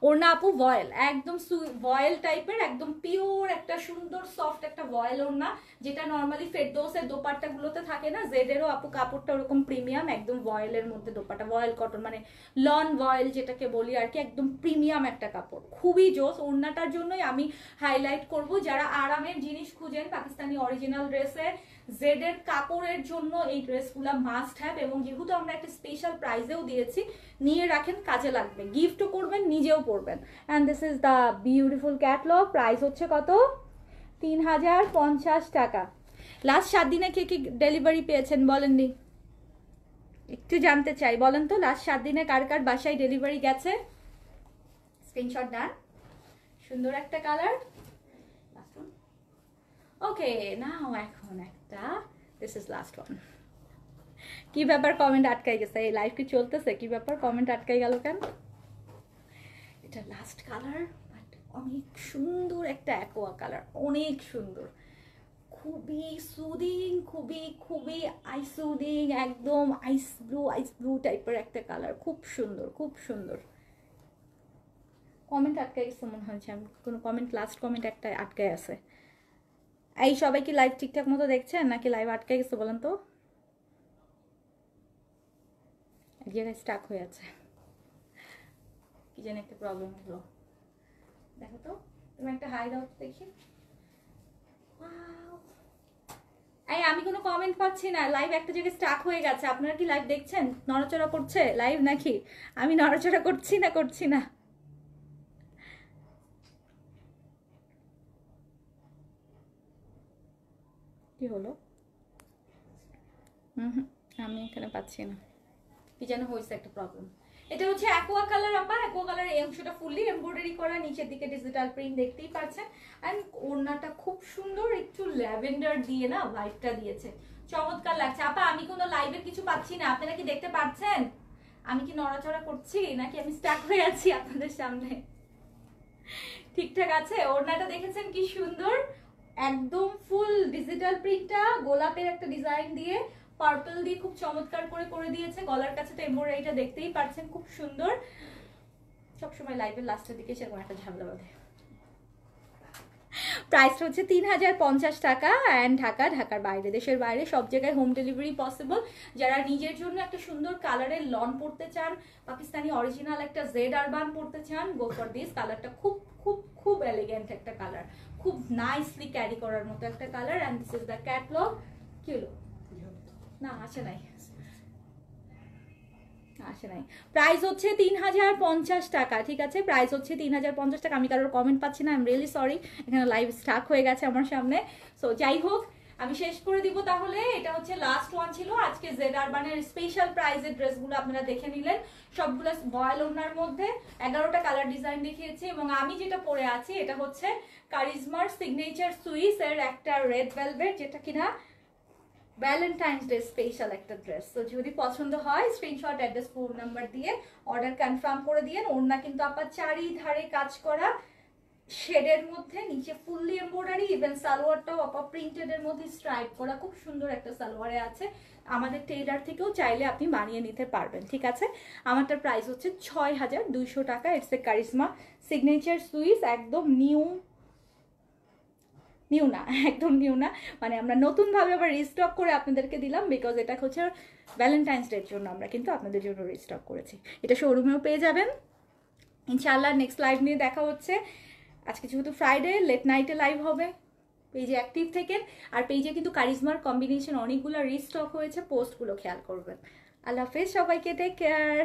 S1: ওড়না আপু ভয়েল, একদম ভয়েল টাইপের, একদম পিওর একটা সুন্দর সফট একটা ভয়েল ওড়না, যেটা নর্মালি ফেরদৌসের দোপাট্টা গুলোতে থাকে না, জেডেরও আপু কাপড়টা ওরকম প্রিমিয়াম, একদম ভয়েলের মধ্যে দোপাট্টা, ভয়েল কটন মানে লন ভয়েল যেটাকে বলি আর কি, একদম প্রিমিয়াম একটা কাপড়, খুবই জোস। ওড়নাটার জন্যই আমি হাইলাইট করব, যারা আরামের জিনিস খুঁজেন পাকিস্তানি অরিজিনাল ড্রেসে, জেডের কাপড়ের জন্য এই ড্রেসগুলো মাস্ট হ্যাভ, এবং যেহেতু আমরা একটা স্পেশাল প্রাইজেও দিয়েছি, নিয়ে রাখেন, কাজে লাগবে, গিফটও করবেন নিজেও পরবেন। And this is the beautiful catalogue, price হচ্ছে কত? 3050 টাকা। লাস্ট 7 দিনে কে কি ডেলিভারি পেয়েছেন বলেননি, একটু জানতে চাই, বলেন তো লাস্ট 7 দিনে কার কার বাসায় ডেলিভারি গেছে? স্ক্রিনশট দেন, সুন্দর একটা কালার। ওকে নাও এখন একটা, দিস ইজ লাস্ট ওয়ান। কি ব্যাপার কমেন্ট আটকাই গেছে? এই লাইভ কি চলতেছে? কি ব্যাপার কমেন্ট আটকাই গেল কেন? এটা লাস্ট কালার, বাট অনেক সুন্দর একটা অ্যাকোয়া কালার, অনেক সুন্দর, খুবই সুদিং, খুবই খুবই আইসুদিং, একদম আইস ব্লু টাইপের একটা কালার, খুব সুন্দর খুব সুন্দর। কমেন্ট আটকে গেছে মনে হচ্ছে, আমি কোনো কমেন্ট লাস্ট কমেন্ট একটা আটকে আছে। এই সবাই কি লাইভ ঠিকঠাক মতো দেখছেন নাকি লাইভ আটকে গেছে বলেন তো? এক জায়গায় স্টাক হয়ে আছে, কি জানি একটা প্রবলেম হলো। দেখো তো তুমি একটা হাই দাও দেখি। এই আমি কোনো কমেন্ট পাচ্ছি না, লাইভ একটা জায়গায় স্টাক হয়ে গেছে। আপনারা কি লাইভ দেখছেন? নড়াচড়া করছে লাইভ নাকি আমি নড়াচড়া করছি না? কি হলো? আমি এখানে পাচ্ছি না, কি যেন হয়েছে একটা প্রবলেম। এটা হচ্ছে অ্যাকোয়া কালার আপা, অ্যাকোয়া কালার এই অংশটা ফুললি এমব্রয়ডারি করা, নিচের দিকে ডিজিটাল প্রিন্ট দেখতেই পাচ্ছেন। এন্ড ওড়নাটা খুব সুন্দর, একটু ল্যাভেন্ডার দিয়ে না ভাইবটা দিয়েছে, চমৎকার লাগছে। আপা আমি কোনো লাইভের কিছু পাচ্ছি না, আপনারা কি দেখতে পাচ্ছেন? আমি কি নড়াচড়া করছি নাকি আমি স্টাক হয়ে আছি আপনাদের সামনে? ঠিকঠাক আছে? ওড়নাটা দেখেছেন কি সুন্দর, একদম ফুল ডিজিটাল প্রিন্টটা গোলাপের একটা ডিজাইন দিয়ে পার্পল দিয়ে খুব চমৎকার করে করে দিয়েছে। গলার কাছে তো এমব্রয়ডারিটা দেখতেই পাচ্ছেন, খুব সুন্দর। সবসময় লাইভের লাস্টের দিকে সেরকম একটা ঝামেলা বাঁধে। প্রাইসটা হচ্ছে 3050 টাকা অ্যান্ড ঢাকার বাইরে, দেশের বাইরে সব জায়গায় হোম ডেলিভারি পসিবল। যারা নিজের জন্য একটা সুন্দর কালারের লন পরতে চান, পাকিস্তানি অরিজিনাল একটা জেড আরবান পরতে চান, গো ফর দিস। কালারটা খুব খুব খুব এলিগেন্ট একটা কালার, খুব নাইসলি ক্যারি করার মতো একটা colour. And this is the catalogue. কি হলো? না আসে নাই, আসে নাই। প্রাইস হচ্ছে 3050 টাকা, ঠিক আছে? প্রাইস হচ্ছে 3050 টাকা। আমি কারোর কমেন্ট পাচ্ছি না, আই এম রিয়েলি সরি, এখানে লাইভ স্টার্ট হয়ে গেছে আমার সামনে। সো যাই হোক, আমি শেষ করে দিব তাহলে। এটা হচ্ছে লাস্ট ওয়ান ছিল আজকে জেড আরবানের স্পেশাল প্রাইজের ড্রেসগুলো আপনারা দেখে নিলেন। সবগুলো বয়েল ওড়নার মধ্যে 11টা কালার ডিজাইন দেখিয়েছি। এবং আমি যেটা পরে আছি এটা হচ্ছে কারিজমার সিগনেচার সুইস এর একটা রেড ভেলভেট, যেটা কিনা ভ্যালেন্টাইন্স ডে স্পেশাল একটা ড্রেস। তো যদি পছন্দ হয় স্ক্রিনশট, অ্যাড্রেস, ফোন নাম্বার দিয়ে অর্ডার কনফার্ম করে দিয়েন। ওড়না কিন্তু আপনার চারিধারে কাজ করা শেডের মধ্যে, নিচে ফুললি এমব্রয়ডারি, ইভেন সালোয়ারটাও আপা প্রিন্টেড এর মধ্যে স্ট্রাইপ করা, খুব সুন্দর একটা সালোয়ারে আছে। আমাদের টেইলার থেকেও চাইলে আপনি বানিয়ে নিতে পারবেন, ঠিক আছে? আমারটার প্রাইস হচ্ছে 6200 টাকা। It's a charisma signature Swiss, একদম নিউ না, একদম নিউ না, মানে আমরা নতুনভাবে আবার রিস্টক করে আপনাদেরকে দিলাম, বিকজ এটা হচ্ছে ভ্যালেন্টাইন্স ডের জন্য আমরা কিন্তু আপনাদের জন্য রিস্টক করেছি। এটা শোরুমেও পেয়ে যাবেন ইনশাআল্লাহ। নেক্সট লাইভ নিয়ে দেখা হচ্ছে। আজকে যেহেতু ফ্রাইডে, লেট নাইটে লাইভ হবে। পেজে অ্যাক্টিভ থেকেন, আর পেজে কিন্তু কারিজমার কম্বিনেশন অনেকগুলো রিস্টক হয়েছে, পোস্টগুলো খেয়াল করবেন। আল্লাহ হাফেজ সবাইকে, টেক কেয়ার।